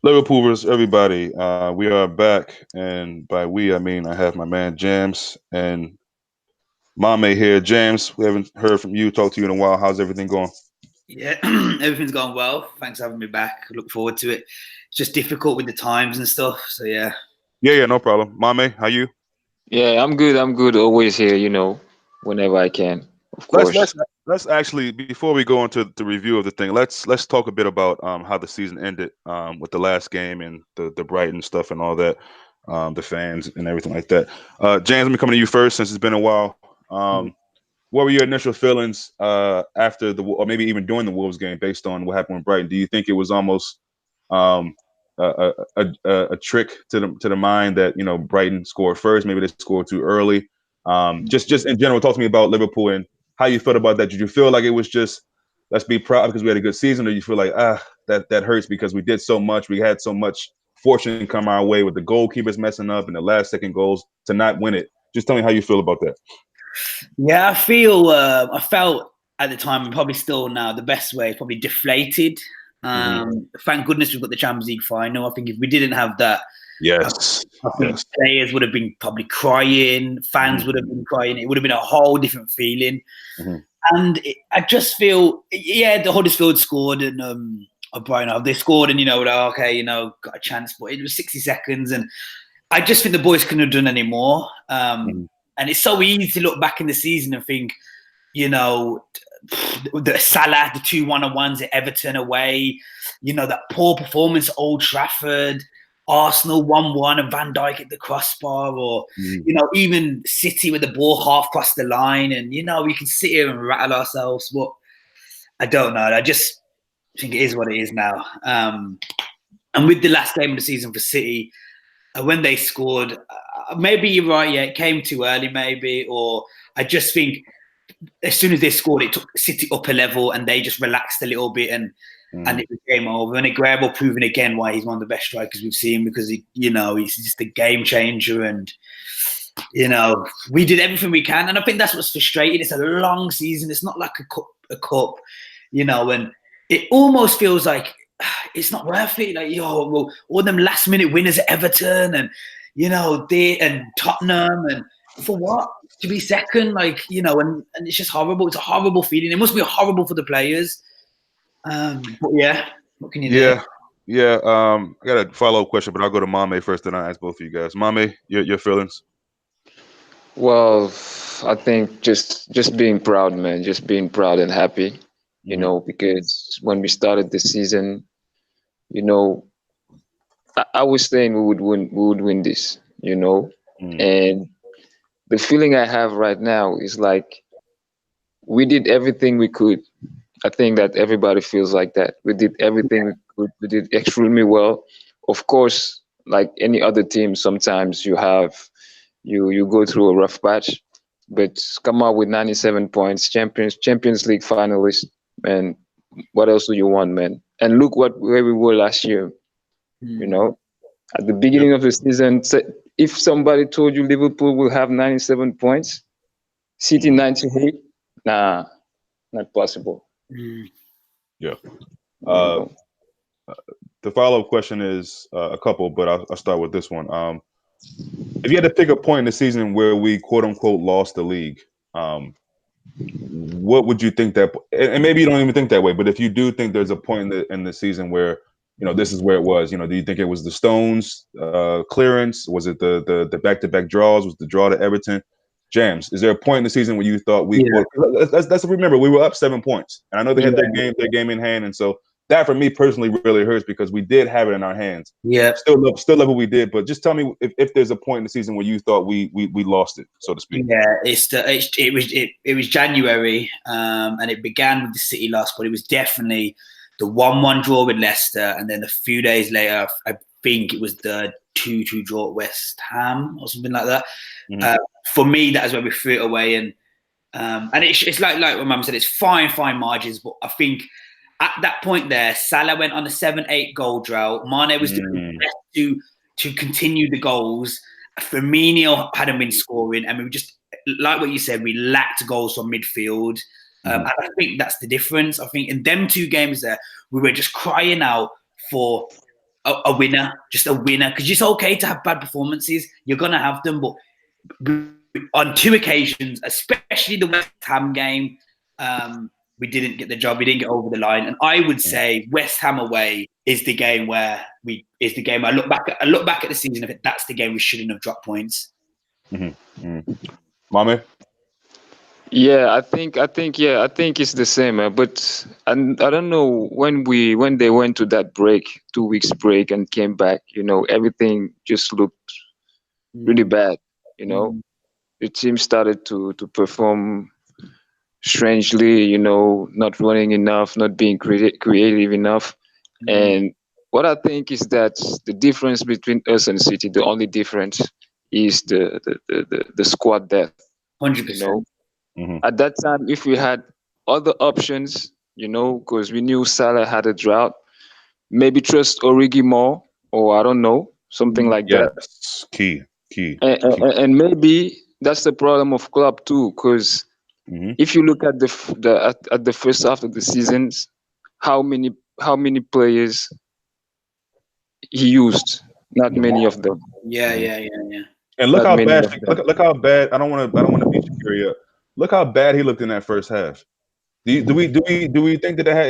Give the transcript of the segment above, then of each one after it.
Liverpoolers, everybody, we are back, and by we I mean I have my man JAMZ and Mame here. JAMZ, we haven't heard from you, talked to you in a while. How's everything going? Yeah, everything's going well. Thanks for having me back. I look forward to it. It's just difficult with the times and stuff. So yeah. Yeah, no problem. Mame, how you? Yeah, I'm good. I'm good. Always here, whenever I can, of Let's course. let's let's actually before we go into the review of the thing, let's talk a bit about how the season ended with the last game and the Brighton stuff and all that, the fans and everything like that. James, let me come to you first since it's been a while. What were your initial feelings after or maybe even during the Wolves game, based on what happened with Brighton? Do you think it was almost um, a trick to the mind that Brighton scored first? Maybe they scored too early. Just in general, talk to me about Liverpool and how you felt about that. Did you feel like it was just let's be proud because we had a good season, or you feel like that hurts because we did so much, we had so much fortune come our way with the goalkeepers messing up and the last second goals to not win it? Just tell me how you feel about that. Yeah, I felt at the time and probably still now the best way, probably deflated. Thank goodness we've got the Champions League final. I think if we didn't have that, Yes, I think yes. players would have been probably crying, fans would have been crying. It would have been a whole different feeling. Mhm. And I just feel, yeah, the Huddersfield scored and O'Brien, they scored and, like, okay, got a chance, but it was 60 seconds. And I just think the boys couldn't have done any more. Mhm. And it's so easy to look back in the season and think, the Salah, the 2-1-1s at Everton away, that poor performance at Old Trafford, Arsenal 1-1 and Van Dijk at the crossbar, or, Mhm. even City with the ball half across the line. And, we can sit here and rattle ourselves, but I don't know. I just think it is what it is now. And with the last game of the season for City, when they scored, maybe you're right, yeah, it came too early, maybe, or I just think as soon as they scored, it took City up a level and they just relaxed a little bit and Mhm. it was game over. And Aguero proving again why he's one of the best strikers we've seen because he's just a game changer and we did everything we can. And I think that's what's frustrating. It's a long season. It's not like a cup, and it almost feels like it's not worth it. Like, well, all them last minute winners at Everton and, they and Tottenham and for what? To be second, and it's just horrible. It's a horrible feeling. It must be horrible for the players. But yeah, what can you do? Yeah, yeah. I got a follow up question, but I'll go to Mame first, then I'll ask both of you guys. Mame, your feelings? Well, I think just being proud, man, just being proud and happy, Hmm. because when we started the season, you know, I was saying we would win this, Mm. and the feeling I have right now is like we did everything we could. I think that everybody feels like that. We did everything we could. We did extremely well. Of course, like any other team, sometimes you go through a rough patch, but come out with 97 points, Champions League finalist, and what else do you want, man? And look where we were last year. You Mm. know, at the Yep. beginning of the season, if somebody told you Liverpool will have 97 points, City Mm. 98, nah, not possible. Mm. Yeah. You Uh, know. the follow up question is a couple, but I'll start with this one. If you had to pick a point in the season where we quote unquote lost the league, um, what would you think that? And maybe you don't even think that way, but if you do think there's a point in the season where this is where it was, do you think it was the Stones clearance? Was it the back to back draws? Was the draw to Everton? Jams, is there a point in the season where you thought we Yeah, were? Let's remember we were up 7 points, and I know they had yeah, their game in hand, and so that for me personally really hurts because we did have it in our hands. yeah. Still love what we did, but just tell me if there's a point in the season where you thought we lost it, so to speak. Yeah, it was January, and it began with the City loss, but it was definitely the 1-1 draw with Leicester, and then a few days later, I think it was the 2-2 draw at West Ham or something like that. Mhm. Uh, for me, that is where we threw it away, and it's like what Mum said, it's fine margins, but I think at that point there, Salah went on a 7-8 goal drought. Mane was doing his Mm. best to continue the goals. Firmino hadn't been scoring, and we were just like what you said. We lacked goals from midfield, and Mhm. I think that's the difference. I think in them two games there, we were just crying out for a winner, just a winner. Because it's okay to have bad performances. You're gonna have them, but on 2 occasions, especially the West Ham game, we didn't get the job. We didn't get over the line. And I would say West Ham away is the game where I look back at the season. If that's the game we shouldn't have dropped points. Mame? Yeah, I think it's the same. But I don't know when they went to that break, 2 weeks break, and came back. Everything just looked really bad. The team started to perform strangely. Not running enough, not being creative enough. And what I think is that the difference between us and City, the only difference is the squad depth. 100%. At that time, if we had other options, because we knew Salah had a drought, maybe trust Origi more, or I don't know, something like that. Yes, key. And maybe that's the problem of Klopp too, because if you look at the first half of the seasons, how many players he used? Not many of them. Yeah. And look how bad. Look how bad. I don't want to beat Shaqiri up. Look how bad he looked in that first half. Do we think that had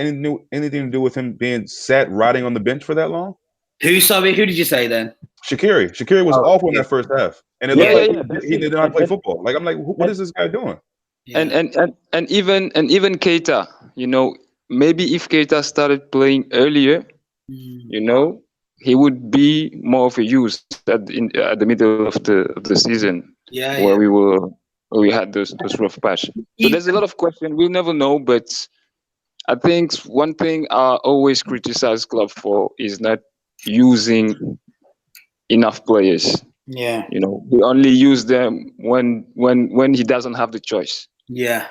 anything to do with him being sat rotting on the bench for that long? Who did you say then? Shaqiri. Shaqiri was awful in that first half, and it looked like he did not play football. Like I'm like, what is this guy doing? Yeah. And even Keita, maybe if Keita started playing earlier, he would be more of a use at the middle of the season, where we had those rough patch. So there's a lot of questions. We'll never know, but I think one thing I always criticize Klopp for is not using enough players. Yeah. He only use them when he doesn't have the choice. Yeah.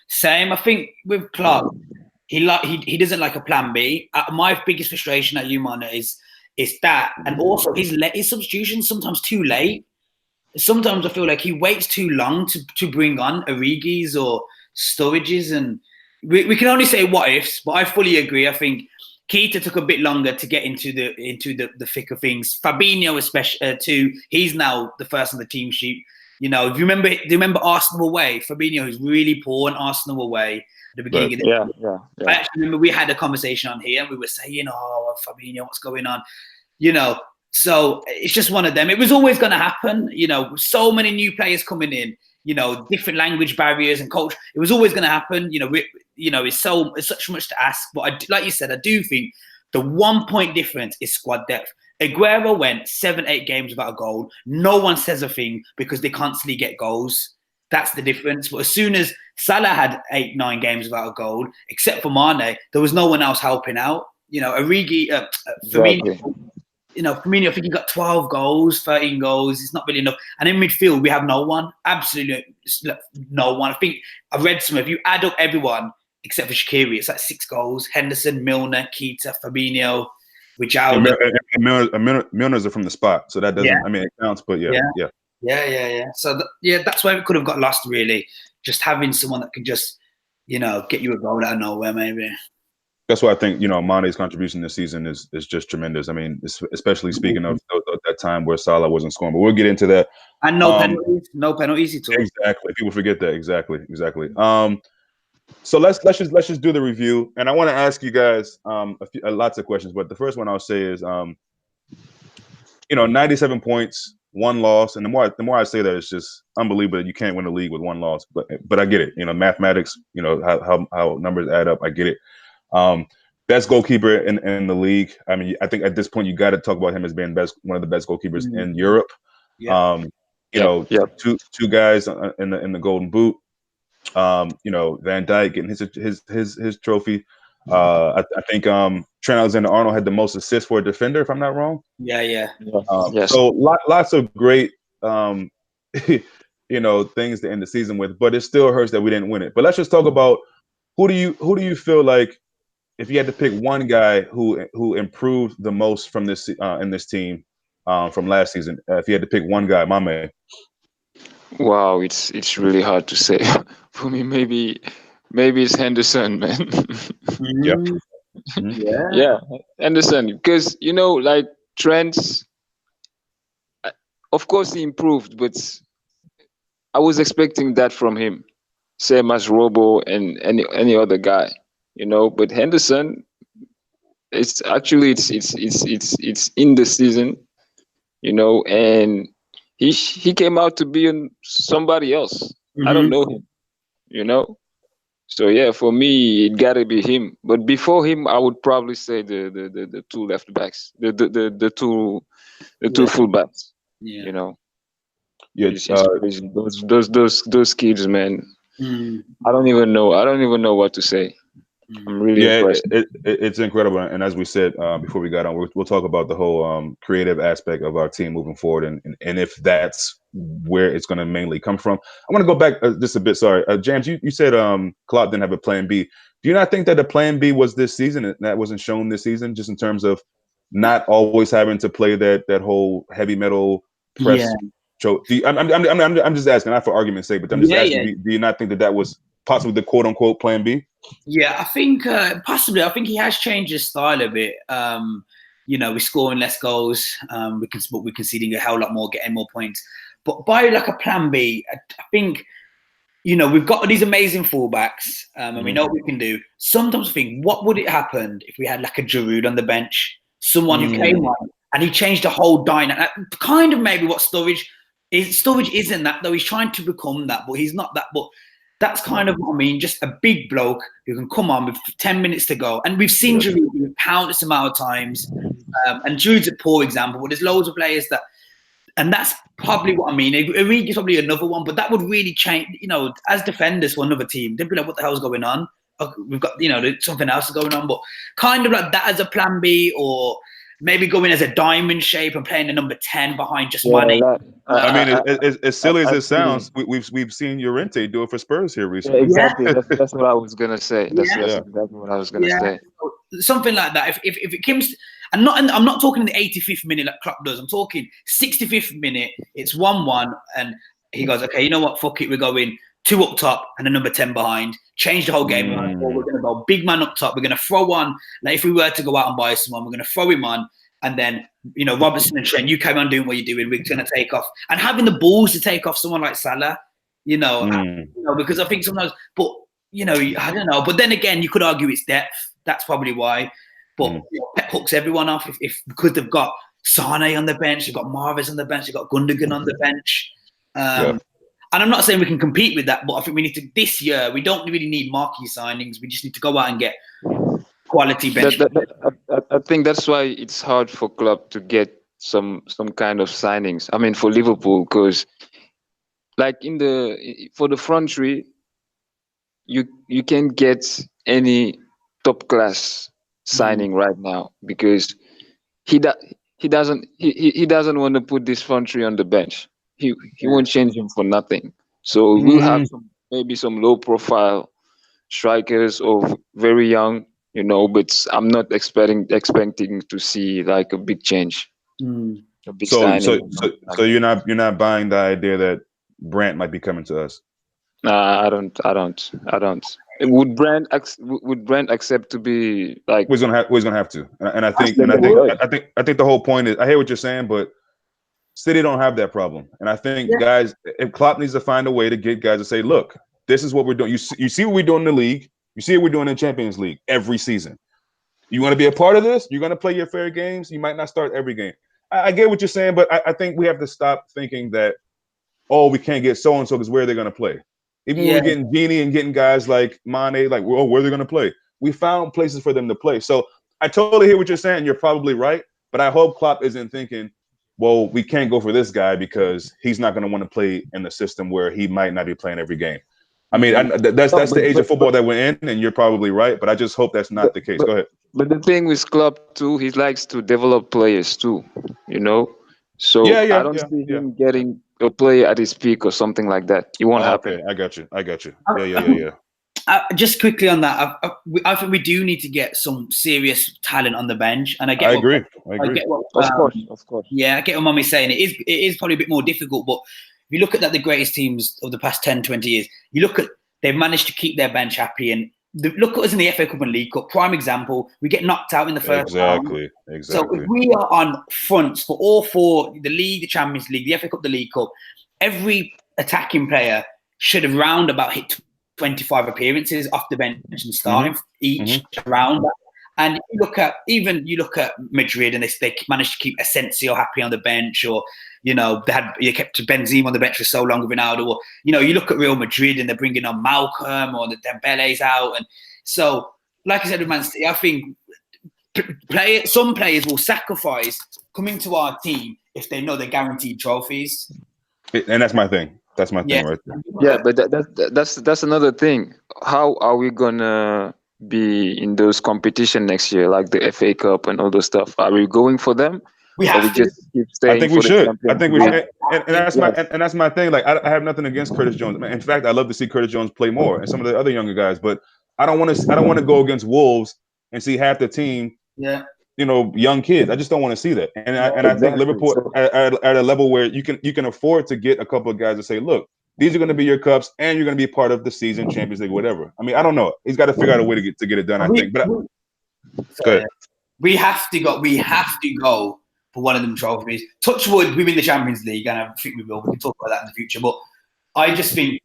Same. I think with Klopp, he doesn't like a plan B. My biggest frustration at Umana is that, and also his substitutions sometimes too late. Sometimes I feel like he waits too long to bring on Origis or Sturridges, and we can only say what ifs. But I fully agree. I think Keita took a bit longer to get into the thick of things. Fabinho, especially too, he's now the first on the team sheet. If you remember Arsenal away, Fabinho is really poor in Arsenal away at the beginning of the yeah. I actually remember we had a conversation on here and we were saying, Fabinho, what's going on? So it's just one of them. It was always going to happen, so many new players coming in, different language barriers and culture. It was always going to happen. It's such much to ask. But like you said, I do think the 1 point difference is squad depth. Aguero went 7-8 games without a goal. No one says a thing because they constantly get goals. That's the difference. But as soon as Salah had 8-9 games without a goal, except for Mane, there was no one else helping out. Origi, Firmino, Firmino, I think he got 12 goals, 13 goals. It's not really enough. And in midfield, we have no one. Absolutely no one. I think I read some. If you add up everyone except for Shaqiri, it's like 6 goals. Henderson, Milner, Keita, Fabinho, Milner's are from the spot, so that doesn't. I mean, it counts, but yeah. So that's why we could have got lost. Really, just having someone that can just, get you a goal out of nowhere, maybe. That's why I think Mane's contribution this season is just tremendous. I mean, especially speaking of that time where Salah wasn't scoring, but we'll get into that. And no penalties at all. Exactly, people forget that. Exactly. So let's just do the review, and I want to ask you guys lots of questions. But the first one I'll say is, 97 points, 1 loss, and the more I say that, it's just unbelievable that you can't win a league with 1 loss. But I get it. Mathematics. How numbers add up. I get it. Best goalkeeper in the league. I mean, I think at this point you got to talk about him as being one of the best goalkeepers in Europe. Yeah. Two guys in the Golden Boot. Van Dijk getting his trophy. I think Trent Alexander-Arnold had the most assists for a defender, if I'm not wrong. Yeah. Yes. So lots of great things to end the season with, but it still hurts that we didn't win it. But let's just talk about who do you feel like, if you had to pick one guy who improved the most from this in this team from last season, if you had to pick one guy, Mame. Wow, it's really hard to say. For me, maybe it's Henderson, man. Mhm. Yeah, Henderson, because like Trent, of course he improved, but I was expecting that from him, same as Robo and any other guy, But Henderson, it's actually it's in the season, and he came out to be somebody else. I don't Mm-hmm. know him, you know. So yeah, for me, it gotta be him. But before him, I would probably say the two left backs, the two Yeah. fullbacks. Yeah. You know, Yeah, it's crazy. Those kids, man. Mm, I don't even know. I don't even know what to say. mm. I'm really yeah, impressed. it's incredible. And as we said before we got on, we'll talk about the whole creative aspect of our team moving forward, and if that's where it's going to mainly come from. I want to go back just a bit. Sorry, James, you said Klopp didn't have a plan B. Do you not think that the plan B was this season and that wasn't shown this season, just in terms of not always having to play that whole heavy metal Yeah. press? I'm just asking, not for argument's sake, but I'm just Yeah. asking. Yeah. Do you not think that was possibly the quote unquote plan B? Yeah, I think possibly. I think he has changed his style a bit. We're scoring less goals. But we're conceding a hell lot more, getting more points. But by like a plan B, I think we've got these amazing fullbacks, and we know what we can do. Sometimes I think, what would it happen if we had like a Giroud on the bench, someone who came on and he changed the whole dynamic? Kind of maybe what Sturridge is. Sturridge isn't that though. He's trying to become that, but he's not that. But that's kind of what I mean. Just a big bloke who can come on with 10 minutes to go. And we've seen Giroud countless amount of times. And Giroud's a poor example, but there's loads of players that, and that's probably what I mean. Origi's probably another one, but that would really change, as defenders for another team, they'd be like, what the hell's going on? We've got, there's something else going on, but kind of like that as a plan B, or maybe going as a diamond shape and playing the number 10 behind just Mane. I mean, as silly as it Actually, sounds, we've seen Llorente do it for Spurs here yeah, recently. exactly. That's what I was gonna say. That's Yeah. exactly what I was gonna Yeah, say. something like that. If it comes, and I'm not talking in the 85th minute like Klopp does. I'm talking 65th minute. It's 1-1, and he goes, okay, you know what? Fuck it, we're going 2 up top and a number 10 behind. Change the whole game. We're going to go big man up top. We're going to throw on. Like if we were to go out and buy someone, we're going to throw him on, and then Robertson and Trent, you carry on doing what you're doing. We're going to take off, and having the balls to take off someone like Salah, because I think sometimes, but. I don't know. But then again, you could argue it's depth. That's probably why. But Pep hooks everyone off if because they've got Sane on the bench, they've got Mahrez on the bench, they've got Gundogan on the bench. And I'm not saying we can compete with that, but I think we need to, this year, we don't really need marquee signings. We just need to go out and get quality bench. I think that's why it's hard for club to get some kind of signings. I mean, for Liverpool, because like for the front three, you can't get any top class signing right now because he doesn't want to put this front three on the bench. He won't change him for nothing. So we'll have maybe some low profile strikers or very young, but I'm not expecting to see like a big change, a big signing. So you're not buying the idea that Brandt might be coming to us? Nah, I don't. Would Brand accept to be like? He's gonna have to, and I think the whole point is, I hear what you're saying, but City don't have that problem, and I think guys, if Klopp needs to find a way to get guys to say, look, this is what we're doing. You see what we're doing in the league. You see what we're doing in the Champions League every season. You want to be a part of this? You're going to play your fair games. You might not start every game. I get what you're saying, but I think we have to stop thinking that, oh, we can't get so-and-so because where are they going to play? Even when we're getting Genie and getting guys like Mane, like, well, where are they going to play? We found places for them to play. So I totally hear what you're saying. You're probably right. But I hope Klopp isn't thinking, well, we can't go for this guy because he's not going to want to play in the system where he might not be playing every game. I mean, that's the age of football that we're in, and you're probably right. But I just hope that's not the case. Go ahead. But the thing with Klopp too, he likes to develop players too, So I don't see him getting a player at his peak or something like that. It won't happen. Okay, I got you. Yeah. Just quickly on that, I think we do need to get some serious talent on the bench, and I agree. Of course. Yeah, I get what Mommy's saying. It is probably a bit more difficult, but if you look at the greatest teams of the past 10, 20 years, they've managed to keep their bench happy, and look at us in the FA Cup and League Cup. Prime example, we get knocked out in the first round. Exactly. So if we are on fronts for all four, the League, the Champions League, the FA Cup, the League Cup, every attacking player should have round about hit 25 appearances off the bench and starting each round. And you look at Madrid, and they managed to keep Asensio happy on the bench, or they kept Benzema on the bench for so long with Ronaldo. Or you look at Real Madrid and they're bringing on Malcolm, or the Dembele's out, and so like I said with Man City, I think some players will sacrifice coming to our team if they know they're guaranteed trophies. And that's my thing. That's my thing right there. Yeah, but that's another thing. How are we gonna be in those competition next year, like the FA Cup and all those stuff? Are we going for them? We have to. Just keep staying. I think we should. And that's my thing. Like I have nothing against Curtis Jones. In fact, I love to see Curtis Jones play more and some of the other younger guys. But I don't want to go against Wolves and see half the team. Yeah. Young kids. I just don't want to see that. And I think Liverpool at a level where you can afford to get a couple of guys to say, look, these are going to be your cups, and you're going to be part of the season, Champions League, whatever. I mean, I don't know. He's got to figure out a way to get it done. I think. But go ahead. We have to go for one of them trophies. Touch wood, we win the Champions League, and I think we will. We can talk about that in the future. But I just think,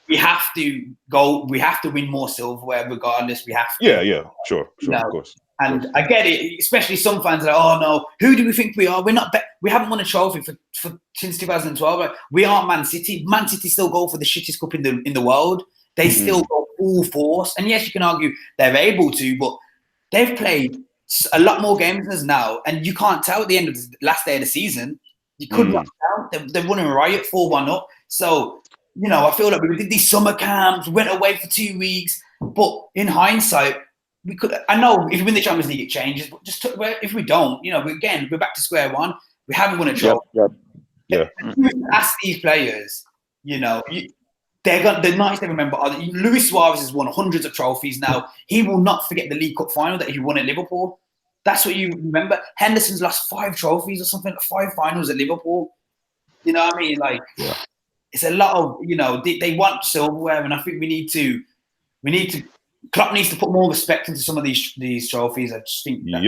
we have to go. We have to win more silverware, regardless. We have to. Yeah, sure, of course. And I get it, especially some fans are like, oh no, who do we think we are? We're not. We haven't won a trophy for since 2012. Like, we aren't Man City. Man City still go for the shittest cup in the world. They still go full force. And yes, you can argue they're able to, but they've played a lot more games than us now. And you can't tell at the end of the last day of the season. You couldn't tell. They're running riot 4-1 up. So I feel like we did these summer camps, went away for 2 weeks, but in hindsight, we could. I know if we win the Champions League, it changes. But if we don't, we're back to square one. We haven't won a trophy. Yeah. Ask these players, they're nice to remember. Luis Suarez has won hundreds of trophies now. He will not forget the League Cup final that he won at Liverpool. That's what you remember. Henderson's lost 5 trophies or something, 5 finals at Liverpool. You know what I mean? Like, it's a lot of they want silverware, and I think we need to. Klopp needs to put more respect into some of these trophies. I just think that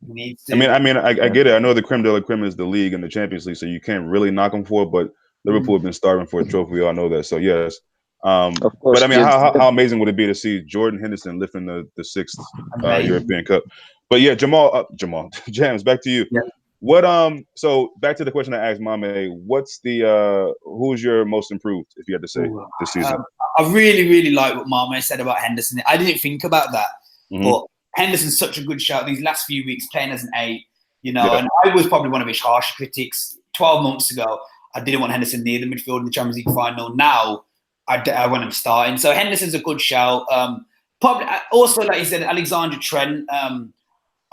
he needs to. I get it. I know the creme de la creme is the league and the Champions League, so you can't really knock them for it. But Liverpool have been starving for a trophy. We all know that. So yes. Of course, but how amazing would it be to see Jordan Henderson lifting the 6th European Cup? But yeah, JAMZ, back to you. Yeah. What so back to the question I asked Mame, what's the who's your most improved, if you had to say, this season? I really, really like what Mame said about Henderson. I didn't think about that, but Henderson's such a good shout. These last few weeks playing as an 8, and I was probably one of his harsh critics 12 months ago. I didn't want Henderson near the midfield in the Champions League final. Now I want him starting. So Henderson's a good shout. Probably also, like you said, Alexander Trent.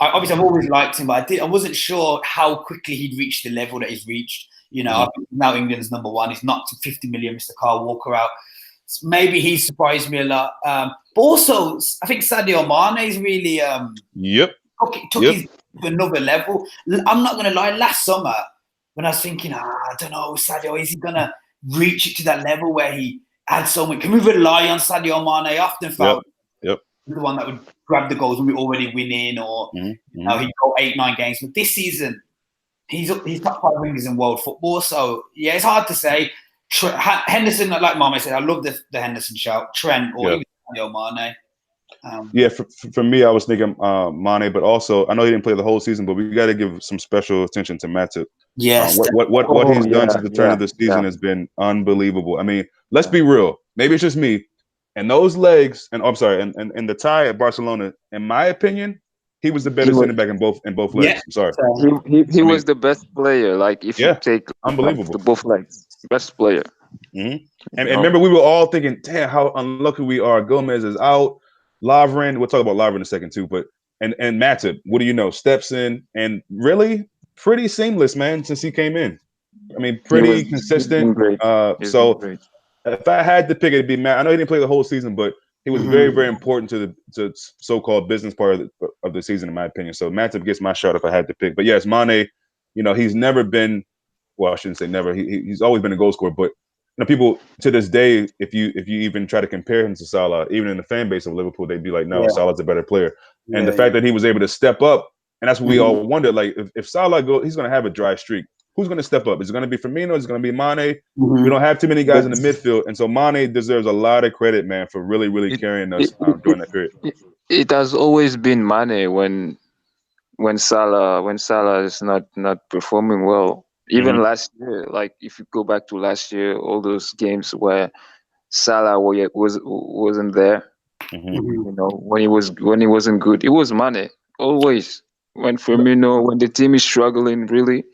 Obviously, I've always liked him, but I wasn't sure how quickly he'd reach the level that he's reached. I think now England's number 1. He's knocked 50 million, Mr. Kyle Walker out. Maybe he surprised me a lot. But also, I think Sadio Mane's really took his to another level. I'm not going to lie, last summer, when I was thinking, I don't know, Sadio, is he going to reach it to that level where he had so much? Can we rely on Sadio Mane? I often felt the one that would grab the goals when we're already winning, or he'd go 8-9 games. But this season, he's top 5 wingers in world football. So yeah, it's hard to say. Henderson, like Mame said, I love the Henderson shout. Trent or even Sadio Mane. For me, I was thinking Mane, but also I know he didn't play the whole season, but we got to give some special attention to Matip. Yes, what he's done since the turn of the season has been unbelievable. I mean, let's be real. Maybe it's just me. And those legs, and and the tie at Barcelona, in my opinion, he was the better center back in both legs. Yeah. I'm sorry. He was the best player. Like if you take unbelievable the both legs, best player. And remember, we were all thinking, damn, how unlucky we are. Gomez is out. Lovren, we'll talk about Lovren in a second too, but and Matip, what do you know? Steps in and really pretty seamless, man, since he came in. I mean, pretty consistent. Great. Great. If I had to pick, it'd be Matt. I know he didn't play the whole season, but he was very, very important to the so-called business part of the season, in my opinion. So Matip gets my shot if I had to pick. But yes, Mane, he's never been. Well, I shouldn't say never. He's always been a goal scorer, but people to this day, if you even try to compare him to Salah, even in the fan base of Liverpool, they'd be like, no, Salah's a better player. And the fact that he was able to step up, and that's what we all wondered, like if Salah goes, he's going to have a dry streak. Who's going to step up? Is it going to be Firmino? Is it going to be Mane? We don't have too many guys in the midfield, and so Mane deserves a lot of credit, man, for really carrying us during that period. It has always been Mane when Salah is not performing well. Even last year, like if you go back to last year, all those games where Salah wasn't there, you know, when he wasn't good, it was Mane always. When Firmino, when the team is struggling, really,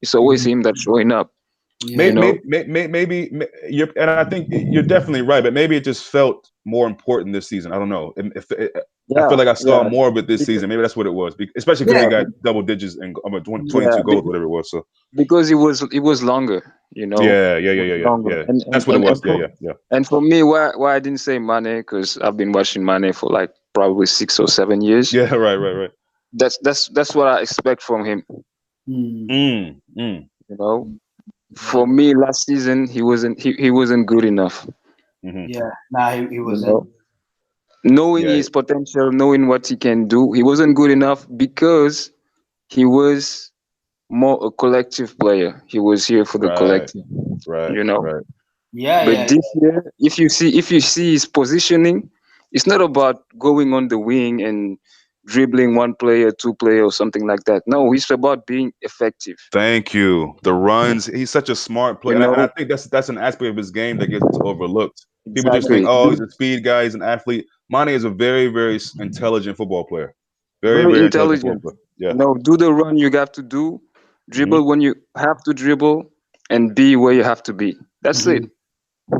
it's always him that's showing up. Maybe, you're, and I think you're definitely right, but maybe it just felt more important this season. I don't know. I feel like I saw more of it this season. Maybe that's what it was, especially because he got double digits and 22 goals, whatever it was. So because it was longer, you know. Yeah. And that's what it was. Yeah. And for me, why I didn't say Mane, because I've been watching Mane for like probably 6 or 7 years. Yeah, right. That's what I expect from him. You know. For me, last season he wasn't good enough. Yeah, no, he wasn't. You know? Knowing his potential, knowing what he can do, he wasn't good enough because he was more a collective player. He was here for the collective, you know. Right. But this year, if you see his positioning, it's not about going on the wing and dribbling one player, two player, or something like that. No, it's about being effective. Thank you. The runs. He's such a smart player, and I think that's an aspect of his game that gets overlooked. People just think, oh, he's a speed guy, he's an athlete. Mane is a very, very intelligent football player. Very intelligent football player. Yeah. No, do the run you have to do, dribble when you have to dribble, and be where you have to be. That's it.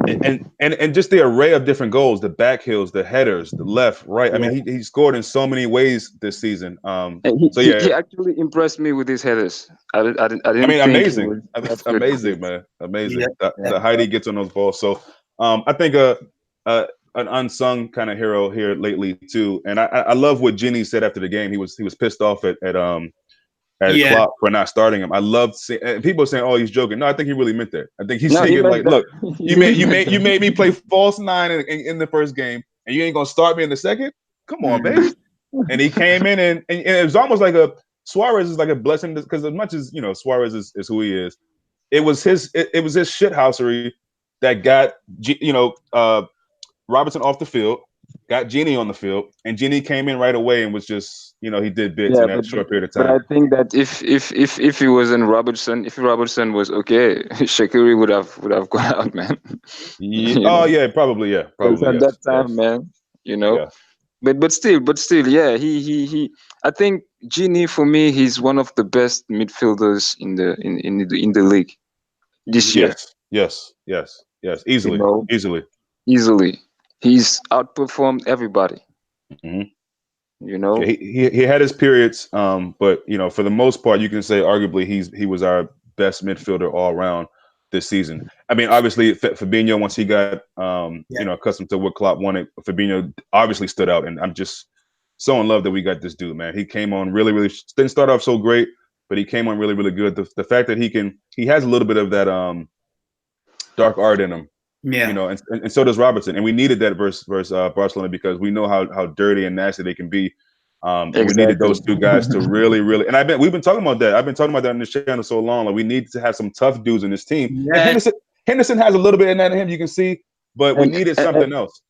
And just the array of different goals, the back heels, the headers, the left, right. I mean, he scored in so many ways this season. He actually impressed me with his headers. I didn't think amazing. Amazing, man. Amazing. The height he gets on those balls. So I think an unsung kind of hero here lately too. And I love what Ginny said after the game. He was pissed off at Klopp for not starting him. I loved seeing, and people saying, "Oh, he's joking." No, I think he really meant that. I think he's saying like, "Look, you made me play false nine in the first game, and you ain't gonna start me in the second. Come on, baby." And he came in, and it was almost like Suarez is like a blessing, because as much as Suarez is who he is, it was his shithousery that got Robertson off the field, got Genie on the field, and Genie came in right away and was just, he did bits in that short period of time. But I think that if he wasn't Robertson, if Robertson was okay, Shaqiri would have gone out, man. Probably. At that time, man, Yeah. But still, yeah, he. I think Genie, for me, he's one of the best midfielders in the league this year. Yes. Easily. He's outperformed everybody. He had his periods, but for the most part, you can say arguably he was our best midfielder all around this season. I mean, obviously Fabinho, once he got accustomed to what Klopp wanted, Fabinho obviously stood out, and I'm just so in love that we got this dude, man. He came on really didn't start off so great, but he came on really good. The fact that he has a little bit of that dark art in him. Yeah, and so does Robertson, and we needed that versus Barcelona, because we know how dirty and nasty they can be. And we needed those two guys to really, and we've been talking about that. I've been talking about that on this channel so long. Like, we need to have some tough dudes in this team. Yeah. And Henderson has a little bit in that in him, you can see, but we needed something else.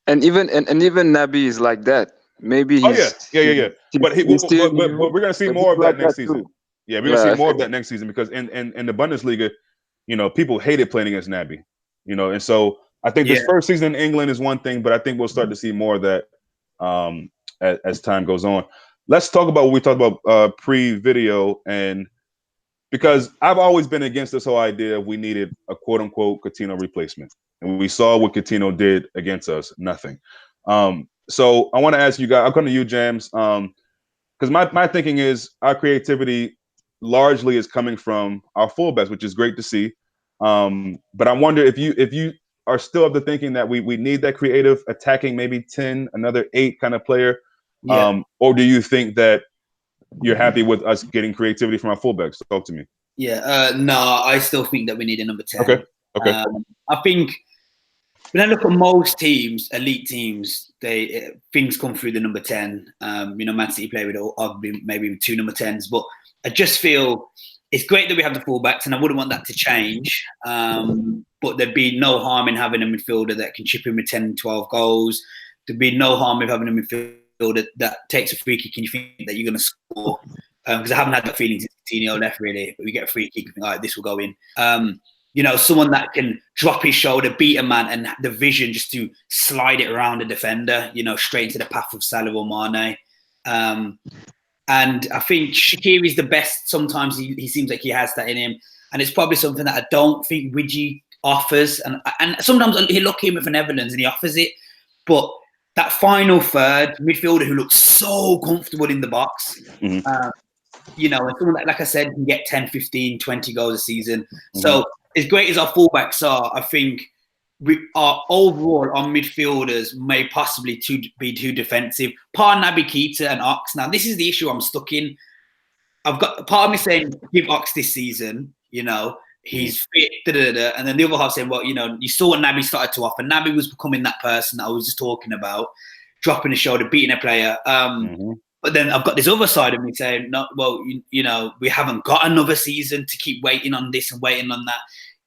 And even Naby is like that. Maybe he's But we're gonna see more of that next season. Yeah, we're gonna see more of that next season, because in the Bundesliga, people hated playing against Naby. And so I think this first season in England is one thing, but I think we'll start to see more of that as time goes on. Let's talk about what we talked about pre-video, and because I've always been against this whole idea of we needed a quote-unquote Coutinho replacement, and we saw what Coutinho did against us, nothing. So I want to ask you guys, I'll come to you, JAMZ, because my thinking is our creativity largely is coming from our fullbacks, which is great to see. But I wonder if you are still of the thinking that we need that creative attacking, maybe 10, another 8 kind of player, or do you think that you're happy with us getting creativity from our fullbacks? Talk to me. No, I still think that we need a number 10. Okay. Okay. I think when I look at most teams, elite teams, things come through the number 10. Man City play with arguably maybe 2 number 10s, but I just feel it's great that we have the fullbacks, and I wouldn't want that to change. But there'd be no harm in having a midfielder that can chip in with 10, 12 goals. There'd be no harm in having a midfielder that takes a free kick and you think that you're going to score. Because I haven't had that feeling since Coutinho left, really. But we get a free kick and think, all right, this will go in. Someone that can drop his shoulder, beat a man, and the vision just to slide it around a defender, straight into the path of Salah or Mane. And I think Shaqiri's the best. Sometimes he seems like he has that in him. And it's probably something that I don't think Widgie offers. And sometimes he'll look in with an Netherlands and he offers it. But that final third midfielder who looks so comfortable in the box, and someone that, like I said, can get 10, 15, 20 goals a season. So as great as our fullbacks are, I think our midfielders may possibly be too defensive. Part Naby Keita and Ox. Now, this is the issue I'm stuck in. I've got part of me saying, give Ox this season, he's fit, and then the other half saying, well, you saw what Naby started to offer. Naby was becoming that person that I was just talking about, dropping the shoulder, beating a player. But then I've got this other side of me saying, no, well, we haven't got another season to keep waiting on this and waiting on that.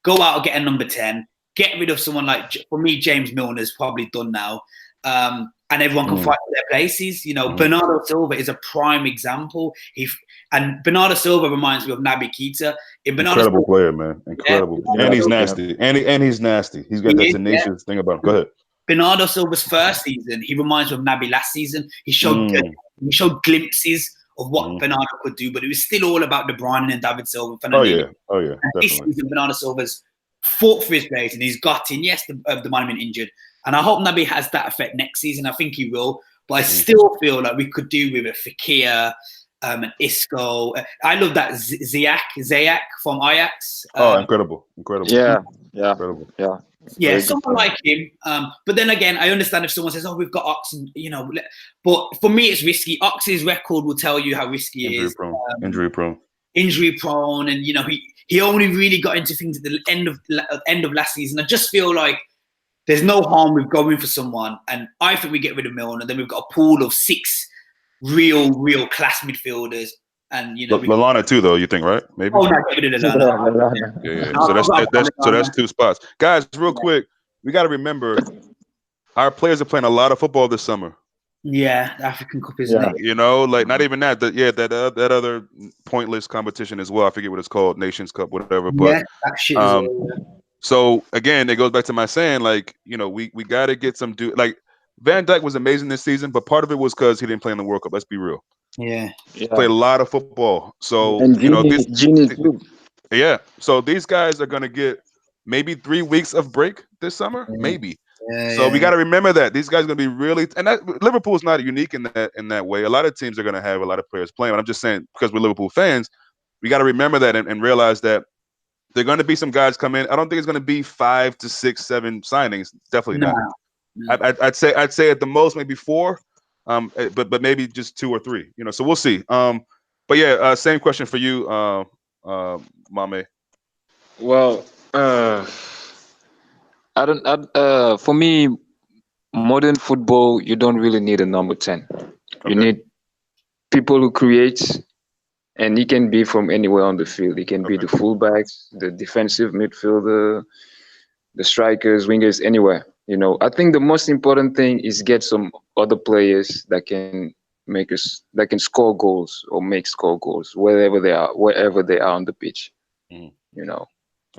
Go out and get a number 10. Get rid of someone like, for me, James Milner's probably done now. And everyone can fight for their places. Bernardo Silva is a prime example. And Bernardo Silva reminds me of Naby Keita. Incredible player, man. Incredible. Yeah. And he's nasty. And he's nasty. He's got that tenacious thing about him. Go ahead. Bernardo Silva's first season, he reminds me of Naby last season. He showed glimpses of what Bernardo could do, but it was still all about De Bruyne and David Silva. Oh yeah. And this season, Bernardo Silva's fought for his place and he's got in. Yes, the man been injured. And I hope Naby has that effect next season. I think he will. But I still feel like we could do with a Fekir, an Isco. I love that Ziyech from Ajax. Incredible. Yeah. Incredible. Yeah. Yeah, someone like him. But then again, I understand if someone says, "Oh, we've got Ox," and but for me, it's risky. Ox's record will tell you how risky it is. Injury prone, and he only really got into things at the end of last season. I just feel like there's no harm with going for someone, and I think we get rid of Milner, and then we've got a pool of 6 real class midfielders. And Lallana too, though, you think, right? Maybe. Oh, no, get rid of Lallana. Yeah. So that's 2 spots, guys. Real quick, we got to remember our players are playing a lot of football this summer. Yeah, the African Cup, isn't it? Not even that. That other pointless competition as well. I forget what it's called, Nations Cup, whatever. But that shit. So again, it goes back to my saying, we got to get some Van Dijk was amazing this season, but part of it was because he didn't play in the World Cup. Let's be real. Yeah. Played a lot of football. So So these guys are gonna get maybe 3 weeks of break this summer, maybe. So we got to remember that these guys are gonna be really, and that Liverpool's not unique in that way. A lot of teams are gonna have a lot of players playing. But I'm just saying, because we're Liverpool fans, we got to remember that and realize that there are going to be some guys come in. I don't think it's going to be 5 to 6, 7 signings. Definitely not. I'd say at the most maybe 4. But maybe just 2 or 3, so we'll see. But yeah, same question for you, Mame. Well, for me, modern football, you don't really need a number 10. You need people who create, and he can be from anywhere on the field. He can be the fullbacks, the defensive midfielder, the strikers, wingers, anywhere. I think the most important thing is get some other players that can score goals or score goals wherever they are on the pitch.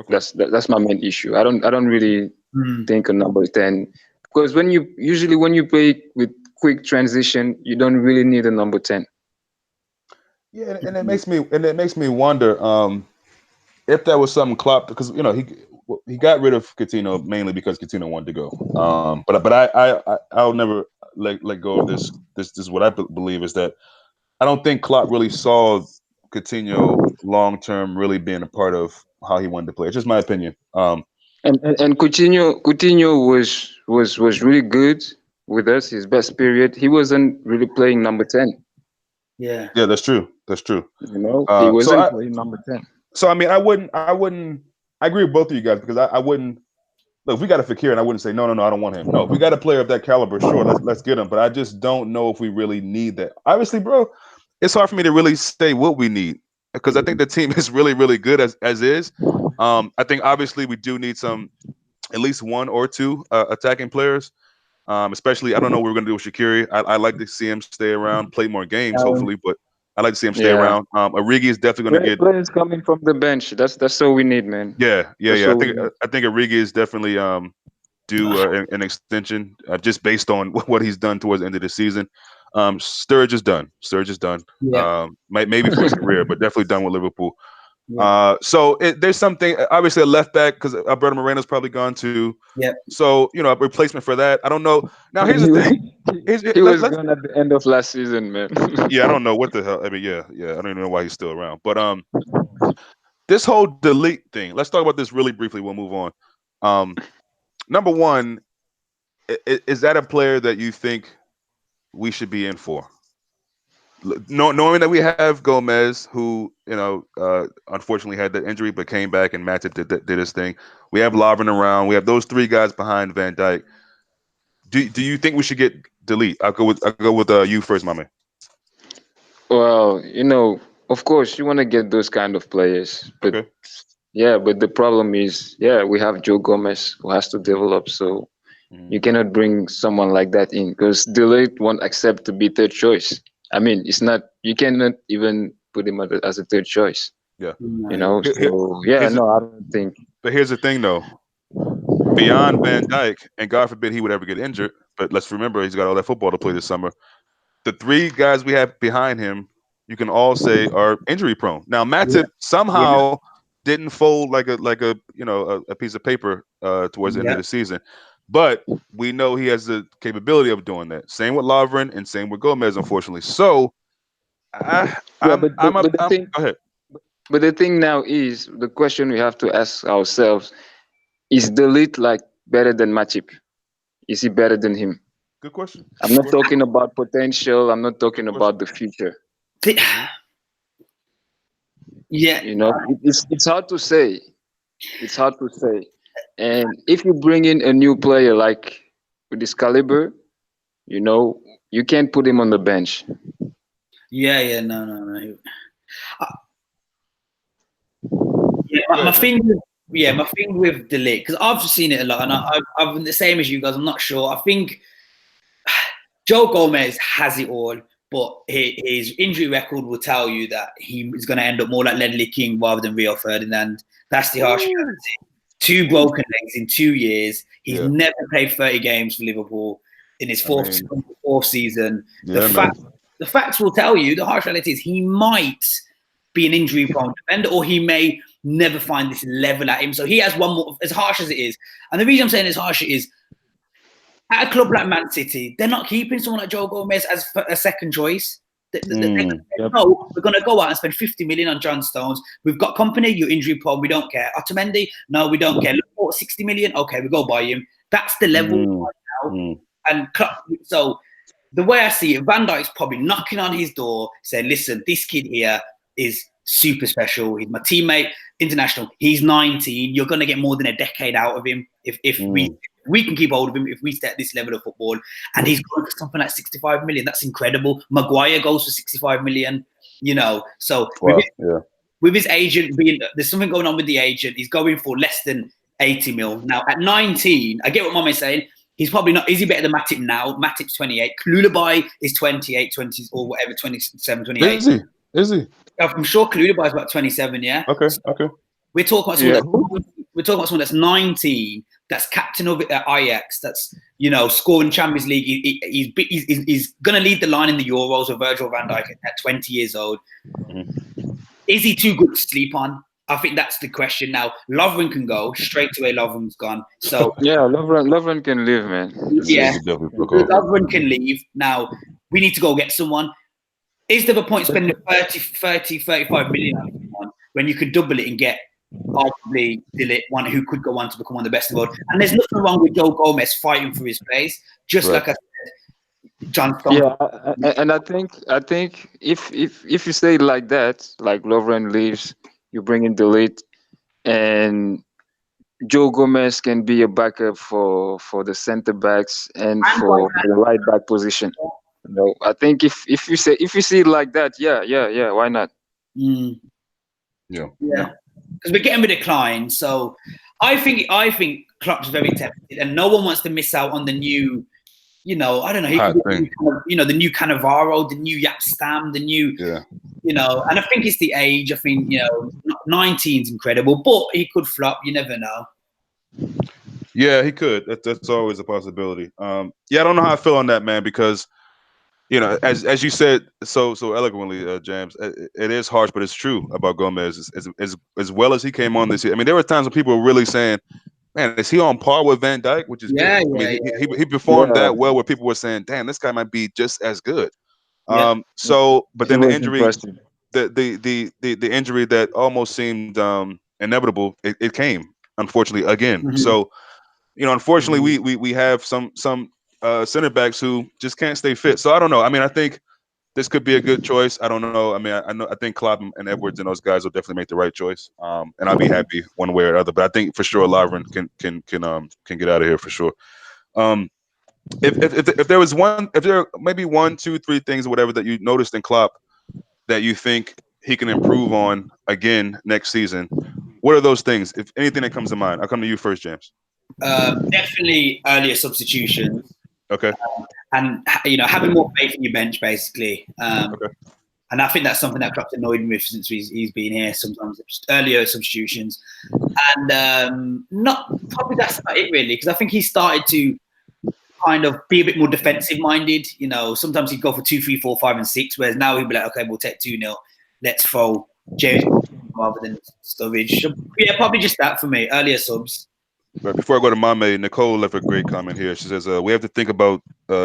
That's my main issue. I don't really think a number 10, because when you play with quick transition, you don't really need a number 10. Yeah, and it makes me wonder if that was something Klopp, because he got rid of Coutinho mainly because Coutinho wanted to go. But I'll never let go of this. This is what I believe, is that I don't think Klopp really saw Coutinho long term really being a part of how he wanted to play. It's just my opinion. And Coutinho was really good with us. His best period, he wasn't really playing number 10. Yeah, that's true. He wasn't playing number 10. So I mean, I wouldn't I agree with both of you guys because I wouldn't look. If we got a Fakir, and I wouldn't say no, I don't want him. No, if we got a player of that caliber, sure, let's get him. But I just don't know if we really need that. Obviously, bro, it's hard for me to really say what we need because I think the team is really good as is. I think obviously we do need some at least one or two attacking players. Especially, I don't know what we're going to do with Shaqiri. I like to see him stay around, play more games, hopefully, but I like to see him stay Yeah. around. Origi is definitely going to get. Players coming from the bench. That's all we need, man. Yeah. That's I all we think need. I think Origi is definitely due an extension just based on what he's done towards the end of the season. Sturridge is done. Yeah. Maybe for his career, but definitely done with Liverpool. Yeah. So there's something obviously a left back because Alberto Moreno's probably gone too. Yeah. So a replacement for that. I don't know. Now here's the thing. He was gone at the end of last season, man. Yeah, I don't know what the hell. I mean, yeah. I don't even know why he's still around. But this whole delete thing. Let's talk about this really briefly. We'll move on. Number one, is that a player that you think we should be in for? Knowing that we have Gomez, who unfortunately had the injury but came back and Matip did his thing. We have Lovren around. We have those three guys behind Van Dijk. Do you think we should get delete? I'll go with you first, my man. Well, of course, you want to get those kind of players, but Okay. yeah, but the problem is, we have Joe Gomez who has to develop, so you cannot bring someone like that in because Delete won't accept to be third choice. I mean, it's not. You cannot even put him as a third choice. Yeah. So I don't think. But here's the thing, though. Beyond Van Dijk, and God forbid he would ever get injured, but let's remember he's got all that football to play this summer. The three guys we have behind him, you can all say are injury prone. Now Matip somehow didn't fold like a piece of paper towards the end of the season, but we know he has the capability of doing that. Same with Lovren and same with Gomez, unfortunately. So go ahead. But the thing now is the question we have to ask ourselves: is Delete like better than Matip? Is he better than him? Good question. I'm not talking about potential. I'm not talking about the future. Yeah. It's hard to say. It's hard to say. And if you bring in a new player like with this caliber, you can't put him on the bench. Yeah. No. My thing with Delete, because I've seen it a lot, and I've been the same as you guys. I'm not sure. I think Joe Gomez has it all, but his injury record will tell you that he is going to end up more like Ledley King rather than Rio Ferdinand. That's the harsh reality. 2 broken legs in 2 years. He's never played 30 games for Liverpool in his fourth season. The facts will tell you, the harsh reality is he might be an injury-prone defender, or he may never find this level at him. So he has one more, as harsh as it is. And the reason I'm saying as harsh it is, at a club like Man City, they're not keeping someone like Joe Gomez as a second choice. No, we're going to go out and spend 50 million on John Stones. We've got company, you're injury prone, we don't care. Otamendi, no, we don't care. Look, 60 million, okay, we go buy him. That's the level right now. And so the way I see it, Van Dijk's probably knocking on his door, saying, listen, this kid here is super special. He's my teammate, international. He's 19. You're going to get more than a decade out of him if we can keep hold of him, if we stay at this level of football. And he's going for something like 65 million. That's incredible. Maguire goes for 65 million, So with his agent there's something going on with the agent. He's going for less than 80 mil. Now, at 19, I get what Mama is saying. He's probably not. Is he better than Matip now? Matip's 28. Koulibaly is 28, 20 or whatever, 27, 28. Is he? I'm sure Koulibaly is about 27. Yeah. Okay. We're talking about someone that's 19. That's captain of it at Ajax. That's scoring Champions League. He's going to lead the line in the Euros with Virgil van Dijk at 20 years old. Is he too good to sleep on? I think that's the question now. Lovren can go straight away. Lovren's gone. So Lovren can leave, man. Yeah, Lovren can leave. Now we need to go get someone. Is there a point spending 30, 35 million on someone when you could double it and get arguably one who could go on to become one of the best in the world? And there's nothing wrong with Joe Gomez fighting for his place, just like I said, John Stones. Yeah, and I think if you say it like that, like Lovren leaves, you bring in Delete, and Joe Gomez can be a backup for the center backs and And right for the right back position. I think if you see it like that, yeah, why not? Mm, Yeah. yeah, because we're getting a decline. So I think Klopp's very tempted, and no one wants to miss out on the new. I don't know. He could Hot be, thing. the new Cannavaro, the new Yap Stam, the new, Yeah. and I think it's the age. I think 19's incredible, but he could flop. You never know. Yeah, he could. That's always a possibility. Yeah, I don't know how I feel on that, man, because as you said so eloquently, James, it is harsh, but it's true about Gomez. As well as he came on this year. I mean, there were times when people were really saying, "Man, is he on par with Van Dijk?" Which is good. Yeah, I mean, yeah, he performed Yeah, that well, where people were saying, "Damn, this guy might be just as good." yeah, But he then the was injury, impressive. the injury that almost seemed inevitable, it came unfortunately again. yeah. So unfortunately, Mhm. we have some center backs who just can't stay fit. So I don't know. I mean, I think this could be a good choice. I don't know. I mean, I know. I think Klopp and Edwards and those guys will definitely make the right choice. And I'll be happy one way or other. But I think for sure Lovren can get out of here for sure. Um, if there was if there are maybe one, two, three things or whatever that you noticed in Klopp that you think he can improve on again next season, what are those things? If anything that comes to mind, I'll come to you first, James. Definitely earlier substitutions, Okay. and having more faith in your bench, basically. Okay. And I think that's something that Klopp's annoyed me with since he's been here. Sometimes earlier substitutions, and not probably that's not it really, because I think he started to kind of be a bit more defensive minded. Sometimes he'd go for 2, 3, 4, 5, and 6, whereas now he'd be like, okay, we'll take 2-0. Let's throw James rather than Sturridge. So, yeah, probably just that for me. Earlier subs. But before I go to Mame, Nicole left a great comment here. She says, we have to think about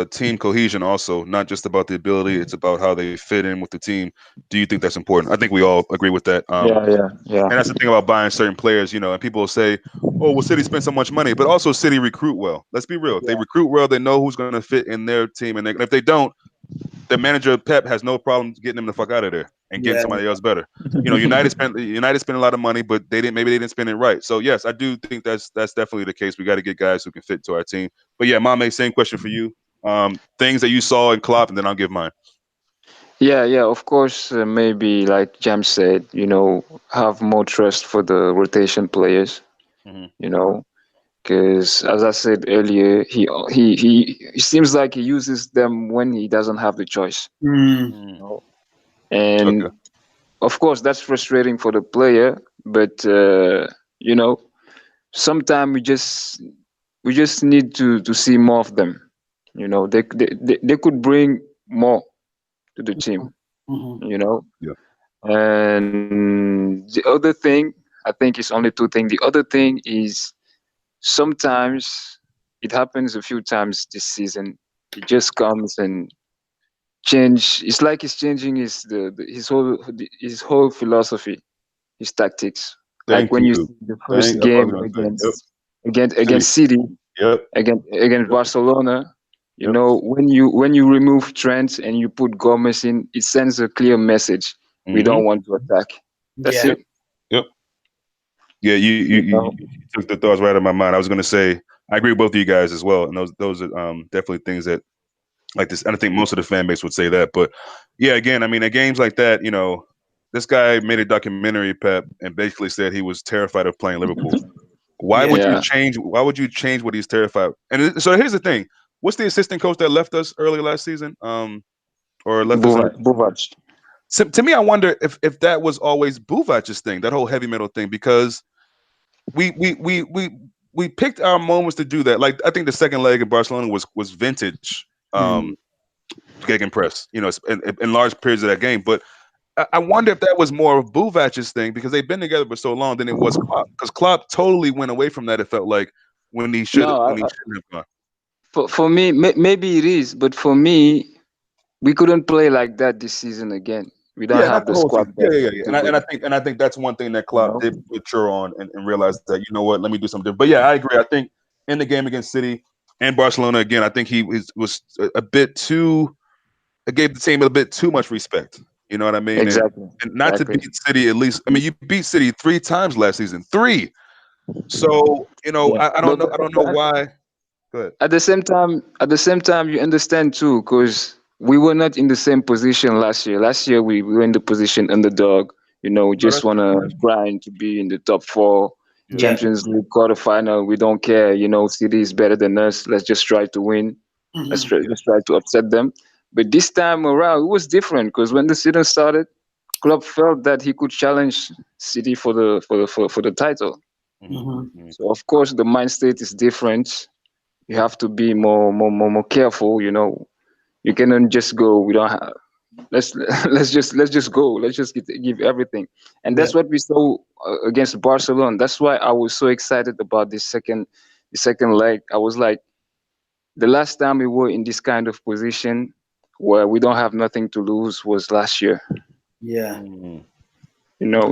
team cohesion also, not just about the ability. It's about how they fit in with the team. Do you think that's important? I think we all agree with that. Yeah. And that's the thing about buying certain players, and people will say, oh, well, City spent so much money, but also City recruit well. Let's be real. If they recruit well, they know who's going to fit in their team. And if they don't, the manager Pep has no problem getting them the fuck out of there and getting Yeah. somebody else better. United spent a lot of money, but maybe they didn't spend it right. So yes, I do think that's definitely the case. We got to get guys who can fit to our team. But yeah, Mame, same question for you. Things that you saw in Klopp, and then I'll give mine. Yeah. Of course, maybe like Jam said, have more trust for the rotation players. Mm-hmm. You know, because as I said earlier, he seems like he uses them when he doesn't have the choice. Mm. You know? And Okay. of course, that's frustrating for the player. But sometimes we just need to see more of them. They could bring more to the team. Mm-hmm. You know, Yeah. and the other thing, I think it's only two things. The other thing is sometimes it happens a few times this season. He just comes and change. It's like he's changing his whole philosophy, his tactics. Like Thank when you you. see the first That's what I game was gonna say. Yep. against City, Yep. against Yep. Barcelona. Yep. When you remove Trent and you put Gomez in, it sends a clear message. We Mm-hmm. don't want to attack. That's Yeah. it. Yep. Yeah, You know. you took the thoughts right out of my mind. I was going to say I agree with both of you guys as well, and those are definitely things that like this. And I think most of the fan base would say that. But yeah, again, I mean, at games like that, this guy made a documentary, Pep, and basically said he was terrified of playing Liverpool. Why Yeah. would you Yeah. change? Why would you change what he's terrified? So here's the thing: what's the assistant coach that left us earlier last season? Or left us in Buvac. to me, I wonder if that was always Buvac's thing, that whole heavy metal thing, because we we we we we picked our moments to do that. Like I think the second leg in Barcelona was vintage Mm. gegenpress, in large periods of that game. But I wonder if that was more of Buvac's thing because they've been together for so long than it was Klopp. Because Klopp totally went away from that. It felt like No, when he shouldn't have gone. for me, maybe it is, but for me, we couldn't play like that this season again. We don't Yeah, not have the the whole squad season. depth Yeah. to do it. And I think that's one thing that You Klopp know. did mature on and realize that what, let me do something different. But yeah, I agree. I think in the game against City and Barcelona again, I think he was a bit too. It gave the team a bit too much respect. You know what I mean? And Exactly. not to Exactly. beat City at least. I mean, you beat City 3 times last season. 3. So Yeah. I don't know. I don't know why. Go ahead. At the same time, you understand too, because we were not in the same position last year. Last year, we were in the position underdog. We No, just that's want true. to That's true. grind to be in the top four, Yeah. Yeah. Champions League quarterfinal. We don't care. City is better than us. Let's just try to win. Mhm. Let's try to upset them. But this time around, it was different because when the season started, Klopp felt that he could challenge City for the title. Hmm. Mhm. Hmm. So of course, the mind state is different. You have to be more careful. You cannot just go. We don't have. Let's let's just go. Let's just give everything, and Yeah. that's what we saw against Barcelona. That's why I was so excited about the second leg. I was like, the last time we were in this kind of position where we don't have nothing to lose was last year. Yeah. Hmm.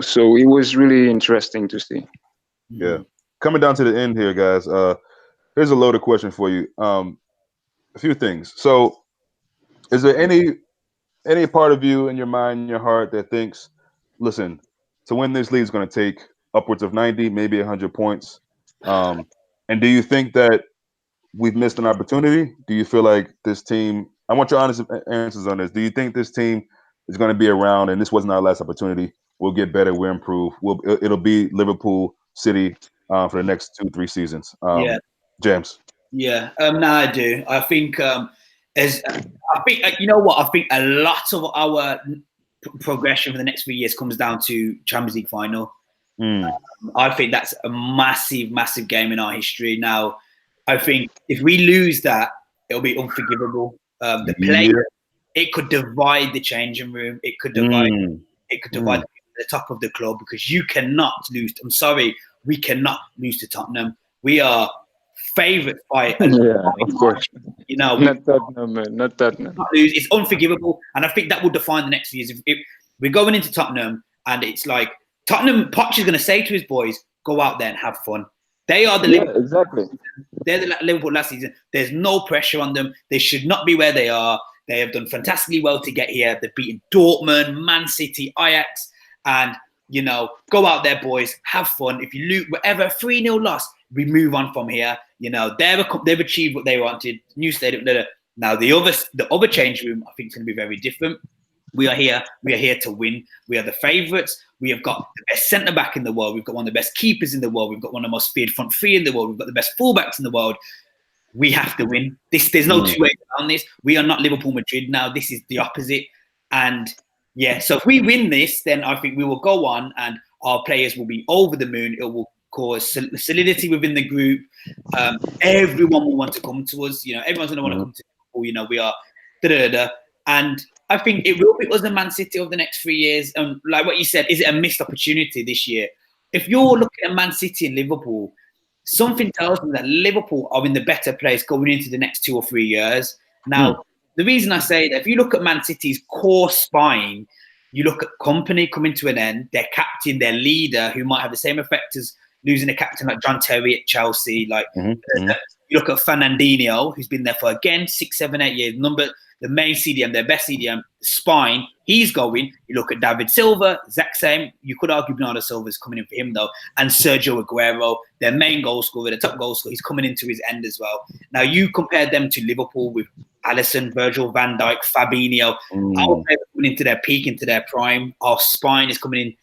So it was really interesting to see. Yeah. Mhm. Coming down to the end here, guys. Here's a loaded question for you. A few things. So, is there any part of you in your mind, in your heart, that thinks, listen, to win this league is going to take upwards of 90, maybe 100 points? Um, and do you think that we've missed an opportunity? Do you feel like this team? I want your honest answers on this. Do you think this team is going to be around, and this wasn't our last opportunity? We'll get better. We'll improve. It'll be Liverpool City for the next 2-3 seasons. Yeah. James. Yeah. No, I do. I think as I think you know what I think a lot of our progression for the next few years comes down to Champions League final. Mm. I think that's a massive, massive game in our history. Now, I think if we lose that, it'll be unforgivable. The play, Yeah. it could divide the changing room. It could divide. Mm. It could divide Mm. the top of the club because you cannot lose. I'm sorry, we cannot lose to Tottenham. We are favourites by a Yeah, of lot. course. We've Not Tottenham, man. Not Tottenham. not lose. It's unforgivable, and I think that will define the next few years. If we're going into Tottenham, and it's like Tottenham, Poch is going to say to his boys, "Go out there and have fun." They are the Yeah, Liverpool. exactly. They're the Liverpool last season. There's no pressure on them. They should not be where they are. They have done fantastically well to get here. They've beaten Dortmund, Man City, Ajax, and go out there, boys, have fun. If you lose, whatever 3-0 loss, we move on from here. They've achieved what they wanted. New stadium. Blah, blah. Now the other change room, I think, is going to be very different. We are here. We are here to win. We are the favourites. We have got the best centre back in the world. We've got one of the best keepers in the world. We've got one of the most feared front three in the world. We've got the best fullbacks in the world. We have to win. There's no two ways around this. We are not Liverpool Madrid now. This is the opposite. And yeah, so if we win this, then I think we will go on and our players will be over the moon. It will cause solidity within the group. Everyone will want to come to us. Everyone's going to want to come to Liverpool. We are da-da-da-da. And I think it will be us and Man City over the next 3 years. And like what you said, is it a missed opportunity this year? If you're looking at Man City and Liverpool, something tells me that Liverpool are in the better place going into the next 2 or 3 years. Now, the reason I say that, if you look at Man City's core spine, you look at Company coming to an end, their captain, their leader, who might have the same effect as losing a captain like John Terry at Chelsea. You look at Fernandinho, who's been there for, again, 6, 7, 8 years. The main CDM, their best CDM, spine, he's going. You look at David Silva, exact same. You could argue Bernardo Silva is coming in for him, though. And Sergio Aguero, their main goal scorer, the top goal scorer, he's coming into his end as well. Now, you compare them to Liverpool with Alisson, Virgil van Dijk, Fabinho. Our players are coming into their peak, into their prime. Our spine is coming in.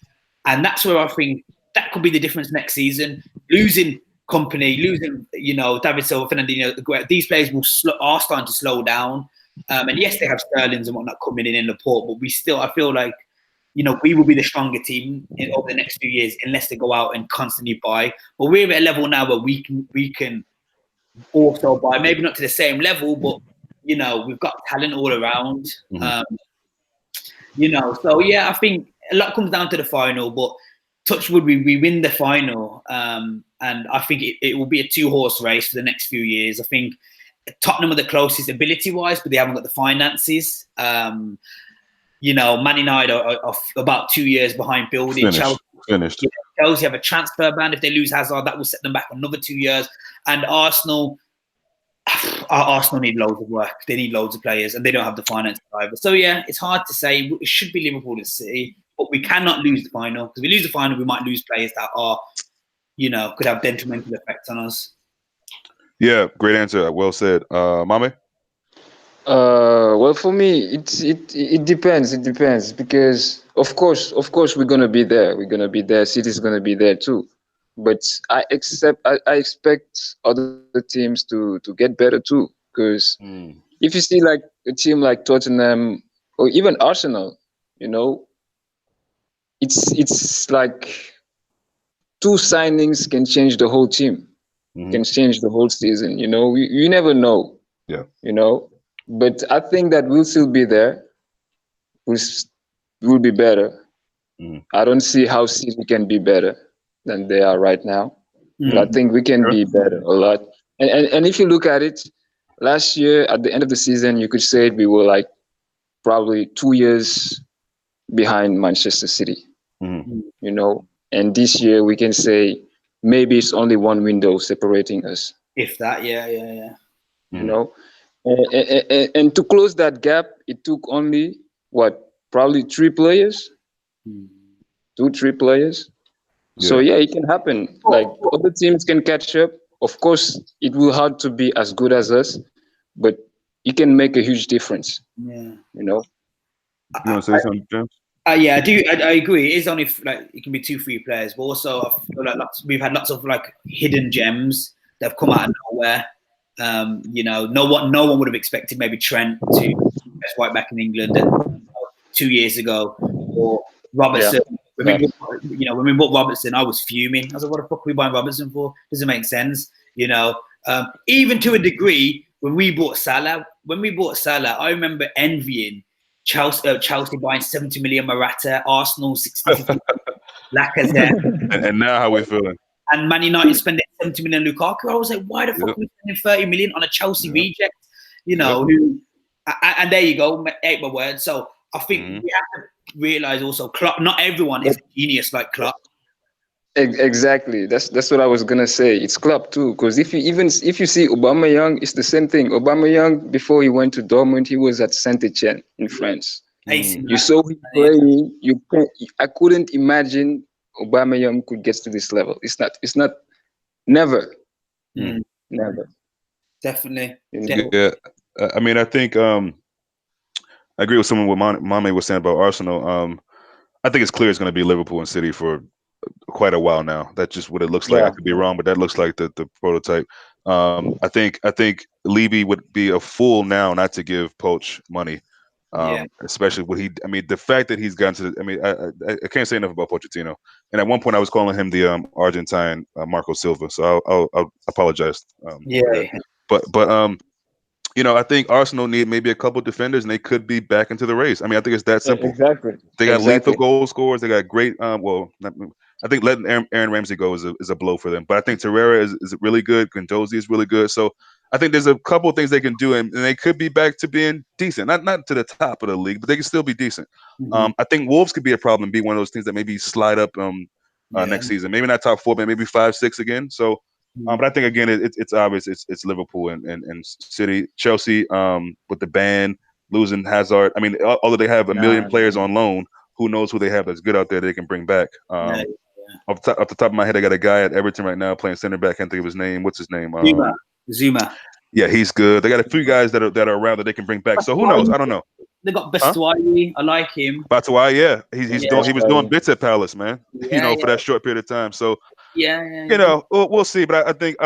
And that's where I think that could be the difference next season. Losing Company, losing, David Silva, Fernandinho, these players are starting to slow down. And yes, they have Sterling's and whatnot coming in Laporte, but I feel like, we will be the stronger team over the next few years unless they go out and constantly buy. But we're at a level now where we can also buy, maybe not to the same level, but we've got talent all around. So yeah, I think a lot comes down to the final, but touch wood, we win the final, and I think it will be a 2-horse race for the next few years. I think Tottenham are the closest ability-wise, but they haven't got the finances. Man United are about 2 years behind building. Finished. Chelsea have a transfer ban. If they lose Hazard, that will set them back another 2 years. And Arsenal need loads of work. They need loads of players, and they don't have the finances either. So yeah, it's hard to say. It should be Liverpool and City, but we cannot lose the final, because if we lose the final, we might lose players that are could have detrimental effects on us. Yeah, great answer. Well said. Mame? Well, for me, it depends. It depends because of course, we're gonna be there. We're gonna be there. City's gonna be there too. But I expect other teams to get better too. Because Mm. if you see like a team like Tottenham or even Arsenal, you know, it's like two signings can change the whole team, Hmm. can change the whole season. You know, you never know. Yeah. You know, but I think that we'll still be there. Will be better. Hmm. I don't see how City can be better than they are right now, but I Mm. think we can Sure. be better a lot. And if you look at it, last year at the end of the season, you could say we were like probably 2 years behind Manchester City, Hmm. you know. And this year we can say maybe it's only one window separating us, If that, yeah. you Hmm. know. And to close that gap, it took only what probably three players, Mm. two, three players. So Yeah. yeah, it can happen. Like other teams can catch up. Of course, it will hard to be as good as us, but it can make a huge difference. Yeah. You know. You want to say something, James? Yeah, I do. I agree. It is only like it can be 2, 3 players, but also I feel like we've had lots of like hidden gems that have come out of nowhere. No one would have expected maybe Trent to best right back in England 2 years ago, or Yeah. Robertson. When Yeah. when we bought Robertson, I was fuming. I was like, "What the fuck are we buying Robertson for? Doesn't make sense." Even to a degree, when we bought Salah, I remember envying Chelsea buying 70 million Morata, Arsenal 60 Lacazette, And now how we feeling? and Man United spending 70 million Lukaku. I was like, why the fuck Yep. are we spending 30 million on a Chelsea Yep. reject? Yep. And there you go, ate my word. So I think Mhm. we have to realize also, Klopp, not everyone is a genius like Klopp. Exactly. That's what I was gonna say. It's club too, because if you see Aubameyang, it's the same thing. Aubameyang before he went to Dortmund, he was at Saint-Etienne in France. AC You saw him playing. I couldn't imagine Aubameyang could get to this level. It's not. It's not. Never. Mm, Never. definitely. You know. Yeah. I mean, I think I agree with someone what Mame was saying about Arsenal. I think it's clear it's going to be Liverpool and City for quite a while now. That's just what it looks like. I Yeah. could be wrong, but that looks like the prototype. I think Levy would be a fool now not to give Poach money, Yeah. especially what he. I mean, the fact that he's gotten to. I mean, I can't say enough about Pochettino. And at one point, I was calling him the Argentine Marco Silva. So I'll apologize for that. Yeah. But I think Arsenal need maybe a couple defenders, and they could be back into the race. I mean, I think it's that simple. Exactly. They got lethal Exactly. goal scorers. They got great. I think letting Aaron Ramsey go is a blow for them. But I think Torreira is really good. Guendouzi is really good. So I think there's a couple of things they can do, and they could be back to being decent. Not to the top of the league, but they can still be decent. Mhm. I think Wolves could be a problem, be one of those teams that maybe slide up Yeah. next season. Maybe not top 4, but maybe 5, 6 again. So. But I think again, it's obvious. It's Liverpool and City, Chelsea. With the ban, losing Hazard. I mean, although they have a million players on loan, who knows who they have that's good out there they can bring back. Yeah. Off the top of my head, I got a guy at Everton right now playing center back. I can't think of his name. What's his name? Zuma. Yeah, he's good. They got a few guys that are around that they can bring back. So who knows? I don't know. They got Batshuayi. I like him. Batshuayi, yeah, he was doing bits at Palace, man. Yeah, For that short period of time. So yeah. we'll see. But I think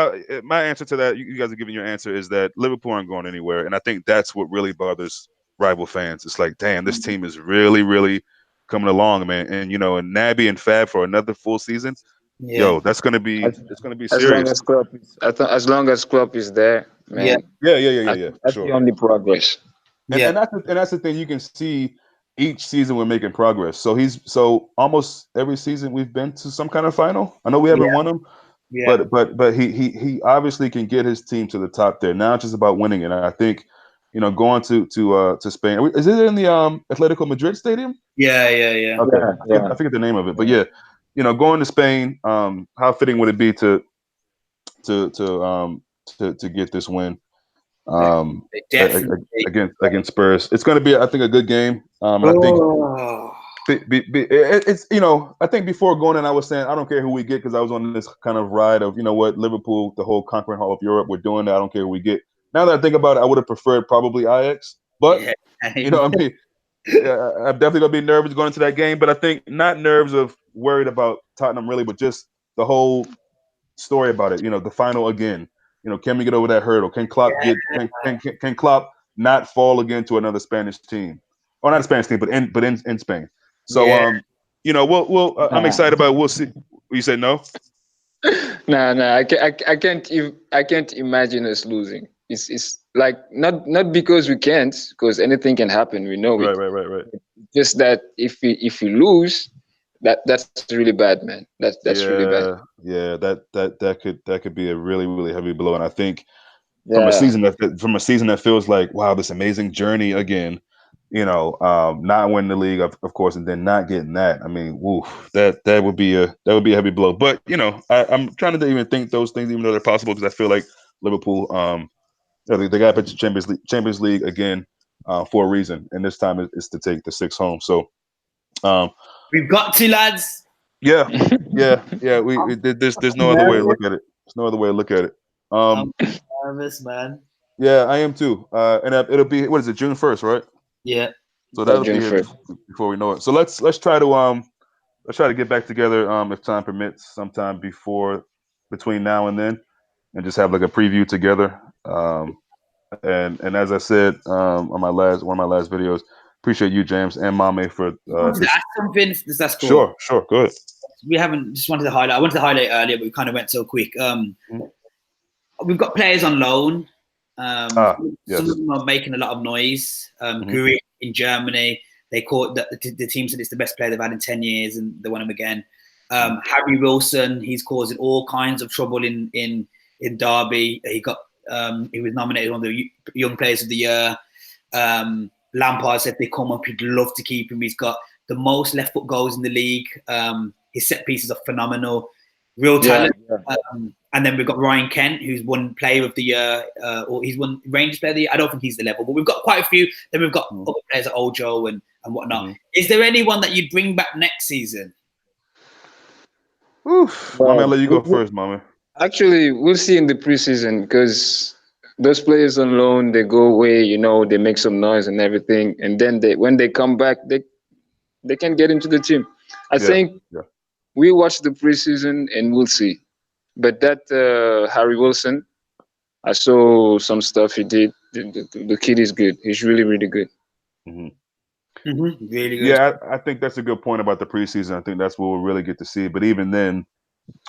my answer to that, you guys are giving your answer, is that Liverpool aren't going anywhere, and I think that's what really bothers rival fans. It's like, damn, this team is really, really coming along, man. And and Naby and Fab for another full season. Yeah. Yo, it's gonna be As long serious. as as long as Klopp is there, Yeah. man. Yeah. That's Sure. the only progress. And, Yeah. that's the thing. You can see each season we're making progress. So almost every season we've been to some kind of final. I know we haven't won them, Yeah. but he obviously can get his team to the top there. Now it's just about winning it. And I think going to Spain. Is it in the Atletico Madrid stadium? Yeah. Okay, Yeah. I forget the name of it, but yeah, going to Spain. How fitting would it be to get this win? Definitely. Against Spurs. It's going to be, I think, a good game. I think Oh, It's I think before going in, I was saying I don't care who we get because I was on this kind of ride of what Liverpool, the whole conquering hall of Europe, we're doing that. I don't care who we get. Now that I think about it, I would have preferred probably Ajax, but Yeah. I mean, yeah, I'm definitely gonna be nervous going into that game. But I think not nerves of worried about Tottenham really, but just the whole story about it. The final again. Can we get over that hurdle? Can Klopp can Klopp not fall again to another Spanish team, or not a Spanish team, but in Spain? So Yeah. I'm excited about it. We'll see. You say no? Nah. I can't imagine us losing. It's like not because we can't, because anything can happen. We know it. Right. Just that if we lose, that's really bad, man. That's really bad. Yeah. That could be a really really heavy blow, and I think from a Yeah. season that feels like wow, this amazing journey again. Not winning the league, of course, and then not getting that. I mean, woo, that would be a heavy blow. But I'm trying to even think those things, even though they're possible, because I feel like Liverpool, they got to Champions League again for a reason, and this time it's to take the 6 home. So, We've got to, lads. yeah. There's no other way to look at it. There's no other way to look at it. I'm nervous, man. Yeah, I am too. And it'll be what is it, June 1st, right? Yeah. So that'll be June here 1st. before we know it. So let's try to get back together if time permits, sometime between now and then, and just have like a preview together. And as I said on one of my last videos, appreciate you, James, and Mame for I wanted to ask something. That's cool. Sure, go ahead. We haven't just wanted to highlight. I wanted to highlight earlier, but we kind of went so quick. We've got players on loan. Yes. Some of them are making a lot of noise. Guri in Germany, they caught the team said it's the best player they've had in 10 years, and they want him again. Harry Wilson, he's causing all kinds of trouble in Derby. He was nominated one of the Young Players of the Year. Lampard said they come up, he'd love to keep him. He's got the most left foot goals in the league. His set pieces are phenomenal. Real talent. Yeah. And then we've got Ryan Kent, who's won Player of the Year, or he's won Rangers Player of the Year. I don't think he's the level, but we've got quite a few. Then we've got other players like Ojo and whatnot. Is there anyone that you'd bring back next season? Oof. Mama, I'll let you go first, Mama. Actually, we'll see in the preseason, because those players on loan, they go away, they make some noise and everything, and then when they come back, they can get into the team. I think we watch the preseason and we'll see. But that Harry Wilson, I saw some stuff he did. The kid is good. He's really, really good. Really good. Yeah, I think that's a good point about the preseason. I think that's where we'll really get to see it. But even then,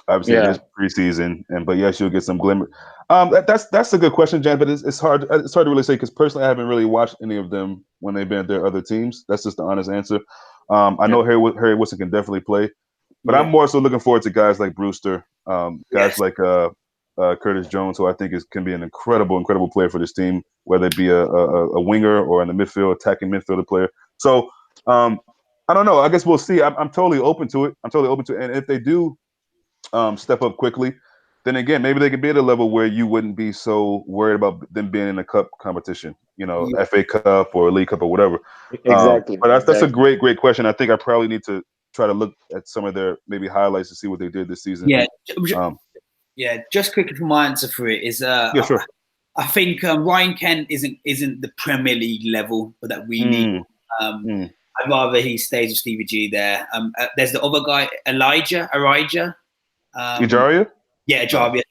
obviously it is preseason, but yes, you'll get some glimmer. That's a good question, Jan. But it's hard. It's hard to really say, because personally, I haven't really watched any of them when they've been at their other teams. That's just the honest answer. I know Harry Wilson can definitely play, but I'm more so looking forward to guys like Brewster, guys like Curtis Jones, who I think can be an incredible player for this team, whether it be a winger or in the midfield, attacking midfielder player. So I don't know. I guess we'll see. I'm totally open to it. And if they do step up quickly, then again, maybe they could be at a level where you wouldn't be so worried about them being in a cup competition, FA Cup or League Cup or whatever. Exactly. But that's a great question. I think I probably need to try to look at some of their maybe highlights to see what they did this season. Yeah. Just quickly for my answer for it is, sure. I think Ryan Kent isn't the Premier League level that we need. I'd rather he stays with Stevie G there. There's the other guy, Elijah. Ejaria? Yeah, Ejaria.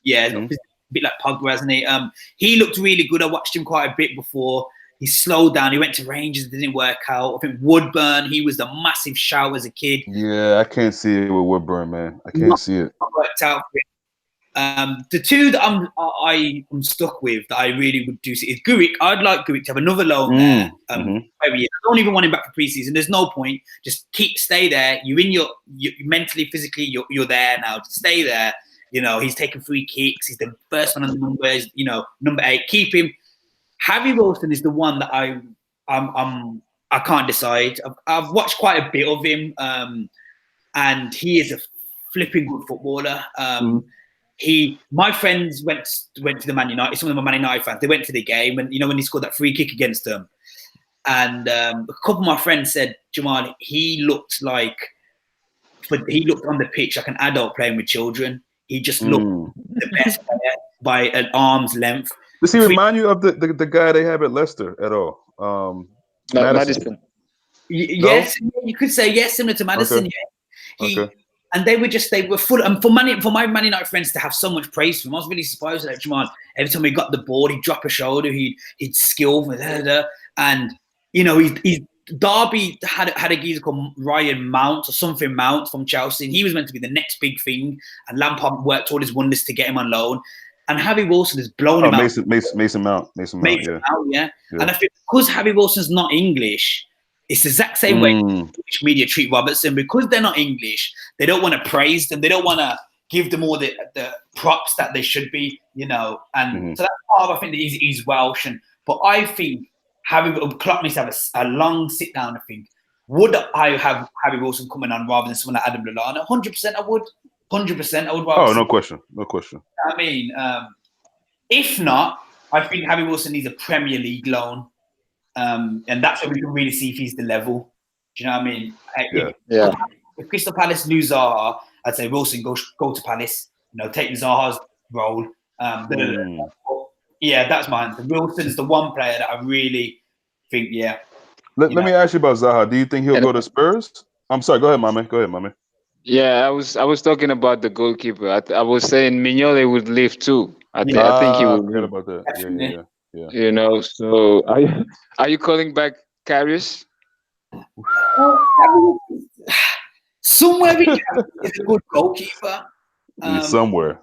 Yeah, a bit like Pogba, hasn't he? He looked really good. I watched him quite a bit before. He slowed down. He went to Rangers. It didn't work out. I think Woodburn, he was the massive shout as a kid. Yeah, I can't see it with Woodburn, man. I can't see it. Worked out for him. The two that I'm stuck with that I really would do is Guric. I'd like Guric to have another loan there. I don't even want him back for preseason. There's no point. Just stay there. You're in your mentally, physically, you're there now. Just stay there. He's taking free kicks. He's the first one on the numbers. Number 8. Keep him. Harry Wilson is the one that I can't decide. I've watched quite a bit of him, and he is a flipping good footballer. My friends went to the Man United. Some of them are Man United fans. They went to the game, and when he scored that free kick against them, And a couple of my friends said, Jamal, he looked on the pitch like an adult playing with children. He just looked the best player by an arm's length. Does he remind you of the guy they have at Leicester at all? Madison. Yes, you could say yes, similar to Madison. Okay. Yeah, they were full. And for my Man United friends to have so much praise for him, I was really surprised at Jamal. Every time he got the ball, he'd drop a shoulder, he'd skill, and he's Derby had a geezer called Ryan Mount or something Mount from Chelsea, and he was meant to be the next big thing. And Lampard worked all his wonders to get him on loan. And Harry Wilson has blown him out. Mason Mount, yeah. And I think because Harry Wilson's not English, it's the exact same way English media treat Robertson. Because they're not English, they don't want to praise them. They don't want to give them all the props that they should be, And so that's part of, I think, that he's Welsh. But I think Klopp needs to have a long sit down. I think, would I have Harry Wilson coming on rather than someone like Adam Lallana? 100% I would. 100% I would. Oh, no question. I mean, if not, I think Harry Wilson needs a Premier League loan, and that's where we can really see if he's the level. Do you know what I mean? If Crystal Palace lose Zaha, I'd say Wilson go to Palace. Take Zaha's role. Yeah, that's mine. Wilson is the one player that I really think. Yeah. Let me ask you about Zaha. Do you think he'll go to Spurs? I'm sorry. Go ahead, Mame. Yeah, I was talking about the goalkeeper. I was saying Mignolet would leave too. I think he would. Forget about that. Yeah. So are you calling back Karius? Somewhere is a good goalkeeper. Somewhere.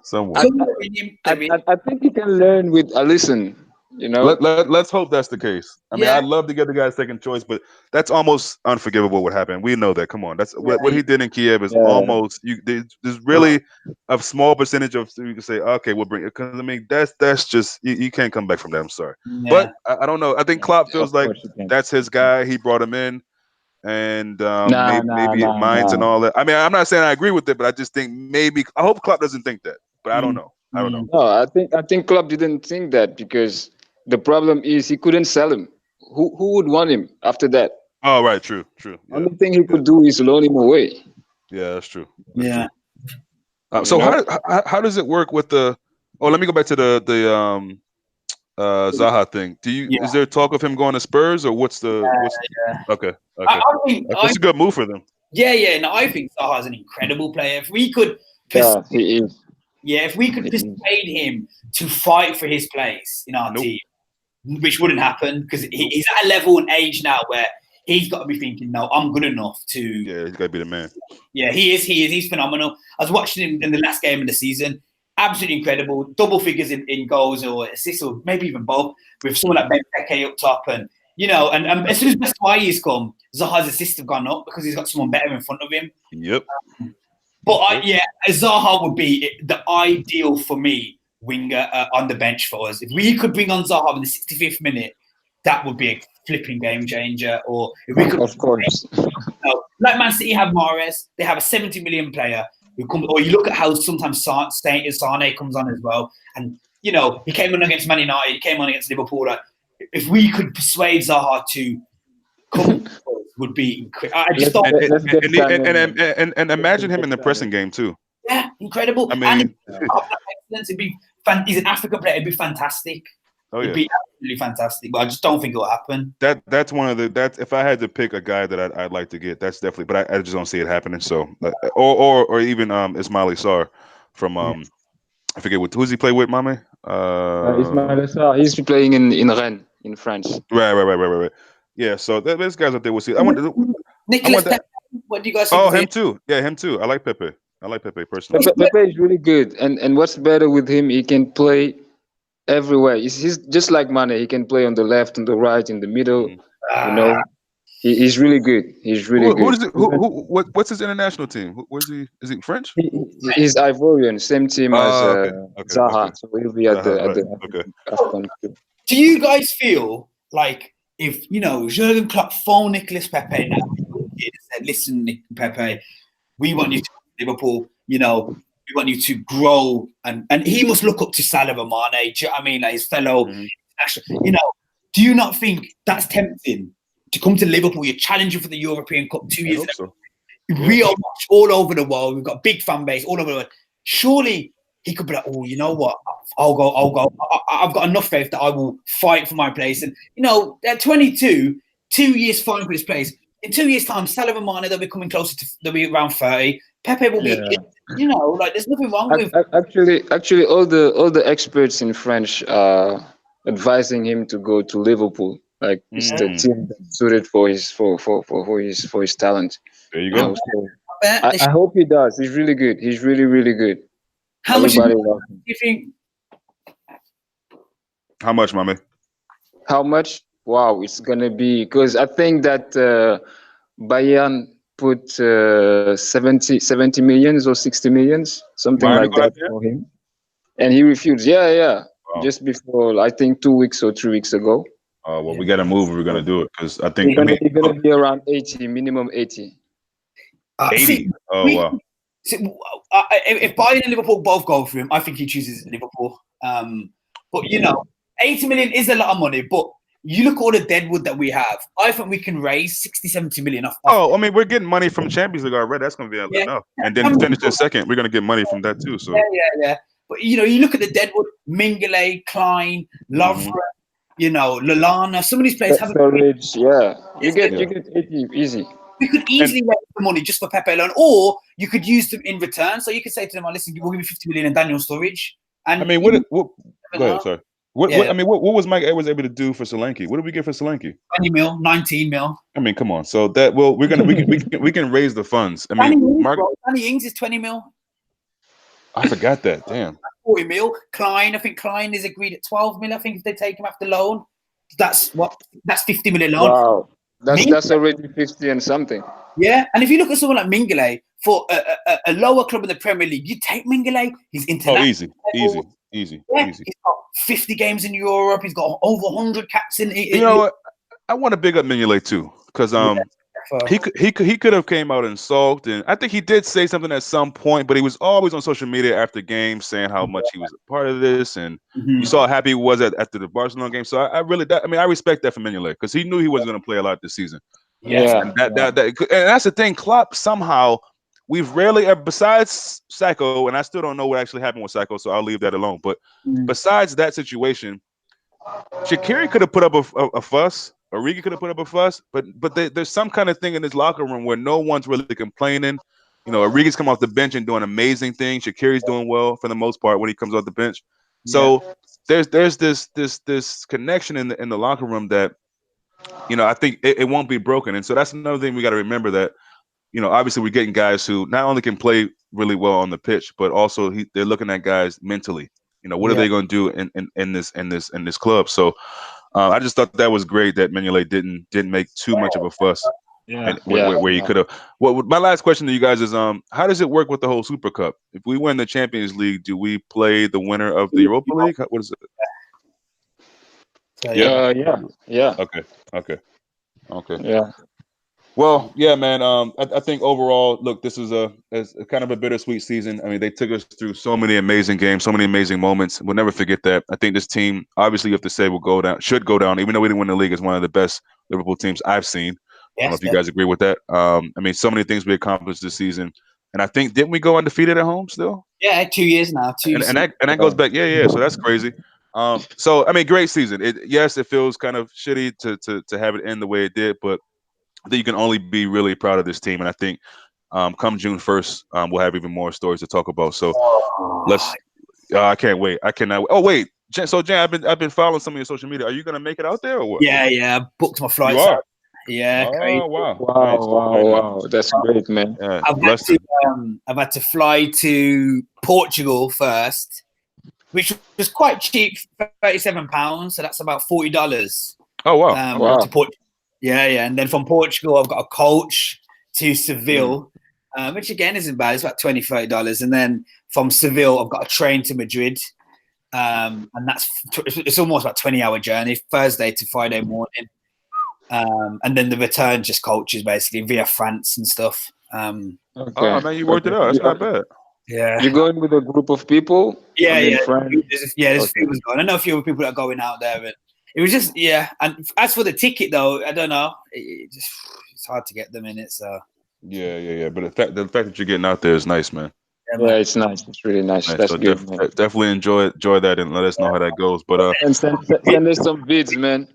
I think he can learn with Alisson. Let's hope that's the case. I mean, I'd love to get the guy second choice, but that's almost unforgivable what happened. We know that. Come on, that's what he did in Kiev is almost. There's really a small percentage of you can say, okay, we'll bring it, because I mean that's just you can't come back from that. I'm sorry, but I don't know. I think Klopp feels like that's his guy. He brought him in, and maybe it minds and all that. I mean, I'm not saying I agree with it, but I just think maybe I hope Klopp doesn't think that, but I don't know. No, I think Klopp didn't think that because. The problem is he couldn't sell him. Who would want him after that? Oh, right. True. Yeah. Only thing he could do is loan him away. Yeah, that's true. True. So how does it work with the? Oh, let me go back to the Zaha thing. Is there talk of him going to Spurs or what's the? Okay. I think that's a good move for them. Yeah. No, I think Zaha's an incredible player. If we could, he is. Yeah, if we could persuade him to fight for his place in our team. Which wouldn't happen because he's at a level and age now where he's got to be thinking, no, I'm good enough to. Yeah, he's got to be the man. Yeah, he is. He's phenomenal. I was watching him in the last game of the season. Absolutely incredible. Double figures in goals or assists or maybe even both with someone like Benteke up top. And, and as soon as Batshuayi's come, Zaha's assists have gone up because he's got someone better in front of him. Yep. But Zaha would be the ideal for me. Winger on the bench for us. If we could bring on Zaha in the 65th minute, that would be a flipping game changer. Or if we could, of course, like Man City have Mahrez, they have a 70 million player who comes. Or you look at how sometimes Sane comes on as well, and he came on against Man United, he came on against Liverpool. Like, if we could persuade Zaha to come, would be incredible. I just thought, and imagine him in the pressing game too. Yeah, incredible. I mean, he's an African player. It'd be fantastic. Oh, It'd be absolutely fantastic. But I just don't think it'll happen. That's one of the if I had to pick a guy that I'd like to get, that's definitely. But I just don't see it happening. So, or even Ismail Sarr from I forget who's he play with, Mame? Ismail Sarr. He's playing in Rennes in France. Right. Yeah. So there's guys out there. We'll see. Nicolas Pepe. What do you guys think? Oh, him too. Yeah, him too. I like Pepe personally. Pepe is really good, and what's better with him, he can play everywhere. He's just like Mane. He can play on the left, on the right, in the middle. He's really good. He's really good. What's his international team? Where's he? Is he French? He's Ivorian, same team as Zaha. So he'll be at the. Do you guys feel like if Jurgen Klopp phoned Nicolas Pepe now and said, "Listen, Pepe, we want you to Liverpool, we want you to grow," and he must look up to Salah and Mane, do you know what I mean? Like his fellow national, do you not think that's tempting to come to Liverpool. You're challenging for the European Cup 2 years. So. We are watched all over the world. We've got a big fan base all over the world. Surely he could be like, oh, you know what? I'll go. I've got enough faith that I will fight for my place. And, you know, at 22, 2 years fighting for his place. In 2 years' time, Salah and Mane, they'll be coming closer to, they'll be around 30. Pepe will be, you know, like there's nothing wrong with. Actually, all the experts in French are advising him to go to Liverpool. Like it's the team that's suited for his talent. There you go. So I hope he does. He's really good. He's really, really good. How much do loves him. you think? How much, my man? How much? Wow, it's gonna be, because I think that Bayern put 70 millions or 60 millions, something like that for him, and he refused. Yeah. Wow. Just before, I think 2 weeks or 3 weeks ago. Oh well, we got to move if we're gonna do it, because I think it's gonna be around 80, minimum 80. 80. Wow. If Bayern and Liverpool both go for him, I think he chooses Liverpool. But you know, 80 million is a lot of money. But you look at all the deadwood that we have. I think we can raise 60, 70 million off. Oh, I mean, we're getting money from Champions League already. That's going to be enough. And then finish in second, we're going to get money from that too. So Yeah. But you know, you look at the deadwood: Mingele, Klein, Lovren, you know, Lallana. Some of these players have. You get 80 easy. We could easily raise the money just for Pepe alone, or you could use them in return. So you could say to them, "Oh, listen, we'll give you 50 million in Daniel Sturridge." And I mean, what go ahead, sorry. What was Mike Edwards able to do for Solanke? What did we get for Solanke? 20 mil, 19 mil. I mean, come on. So that we can raise the funds. I mean, Danny Ings is 20 mil. I forgot that. Damn. 40 mil. Klein, I think Klein is agreed at 12 mil. I think if they take him after loan, that's 50 million loan. Wow, that's already 50 and something. Yeah, and if you look at someone like Mingele for a lower club in the Premier League, you take Mingele. He's international. Easy. He's got 50 games in Europe. He's got over 100 caps in. You know what? I want to big up Mignolet too, because he could have came out and sulked, and I think he did say something at some point, but he was always on social media after games saying how much he was a part of this, and you saw how happy he was after the Barcelona game. So I respect that from Mignolet, because he knew he wasn't going to play a lot this season. And that's the thing. Klopp somehow. We've rarely, besides Sacco, and I still don't know what actually happened with Sacco, so I'll leave that alone. But besides that situation, Shaqiri could have put up a fuss. Origi could have put up a fuss. But there's some kind of thing in this locker room where no one's really complaining. You know, Origi's come off the bench and doing amazing things. Shaqiri's doing well for the most part when he comes off the bench. So there's this connection in the locker room that, you know, I think it won't be broken. And so that's another thing we got to remember, that, you know, obviously we're getting guys who not only can play really well on the pitch, but also they're looking at guys mentally. You know, what are they going to do in this club? So I just thought that was great that Mignolet didn't make too much of a fuss. Where he could have. Well, my last question to you guys is, how does it work with the whole Super Cup? If we win the Champions League, do we play the winner of the Europa League? What is it? Yeah. Okay. Yeah. Well, yeah, man. I think overall, look, this is a kind of a bittersweet season. I mean, they took us through so many amazing games, so many amazing moments. We'll never forget that. I think this team, obviously, you have to say, should go down, even though we didn't win the league, as one of the best Liverpool teams I've seen. I don't know if you guys agree with that. I mean, so many things we accomplished this season, and I think, didn't we go undefeated at home still? Yeah, 2 years now. And that goes back. Yeah. So that's crazy. So I mean, great season. It feels kind of shitty to have it end the way it did, but I think you can only be really proud of this team, and I think come June 1st, we'll have even more stories to talk about. So I can't wait. I cannot. Oh wait, so Jan, I've been following some of your social media. Are you gonna make it out there or what? Yeah. Booked my flights. You are? Yeah. Oh wow. That's great, man. Yeah, I've had to fly to Portugal first, which was quite cheap, £37. So that's about $40. Oh wow. To Portugal. Yeah, and then from Portugal, I've got a coach to Seville, which again isn't bad. It's about $20, $30. And then from Seville, I've got a train to Madrid, and it's almost about a 20-hour journey, Thursday to Friday morning. And then the return just coaches basically via France and stuff. Oh man, you worked it out. That's not bad. Yeah. You're going with a group of people? Yeah. There's a few of us going. I know a few people that are going out there, but it was just And as for the ticket though, I don't know. It's hard to get them in it. So yeah. But the fact that you're getting out there is nice, man. Yeah, it's nice. It's really nice. That's So good, man. definitely enjoy that and let us know how that goes. But And send us some vids, man.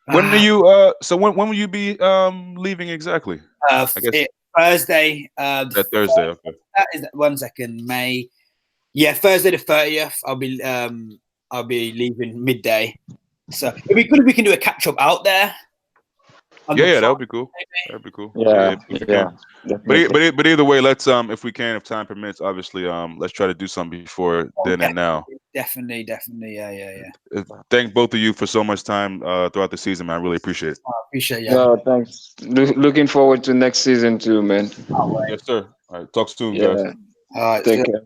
when are you? So when will you be leaving exactly? I guess Thursday. that Thursday. Okay. That is 1 second, May. Yeah, Thursday the 30th. I'll be leaving midday. So it'd be good if we can do a catch up out there. Yeah, that would be cool. That'd be cool. Yeah. But either way, let's if we can, if time permits, obviously, let's try to do something before then and now. Definitely. Yeah. Thank both of you for so much time throughout the season, man. I really appreciate it. I appreciate you. No, thanks. Looking forward to next season too, man. Yes, sir. All right, talk soon, Yeah. guys. All right. Take care.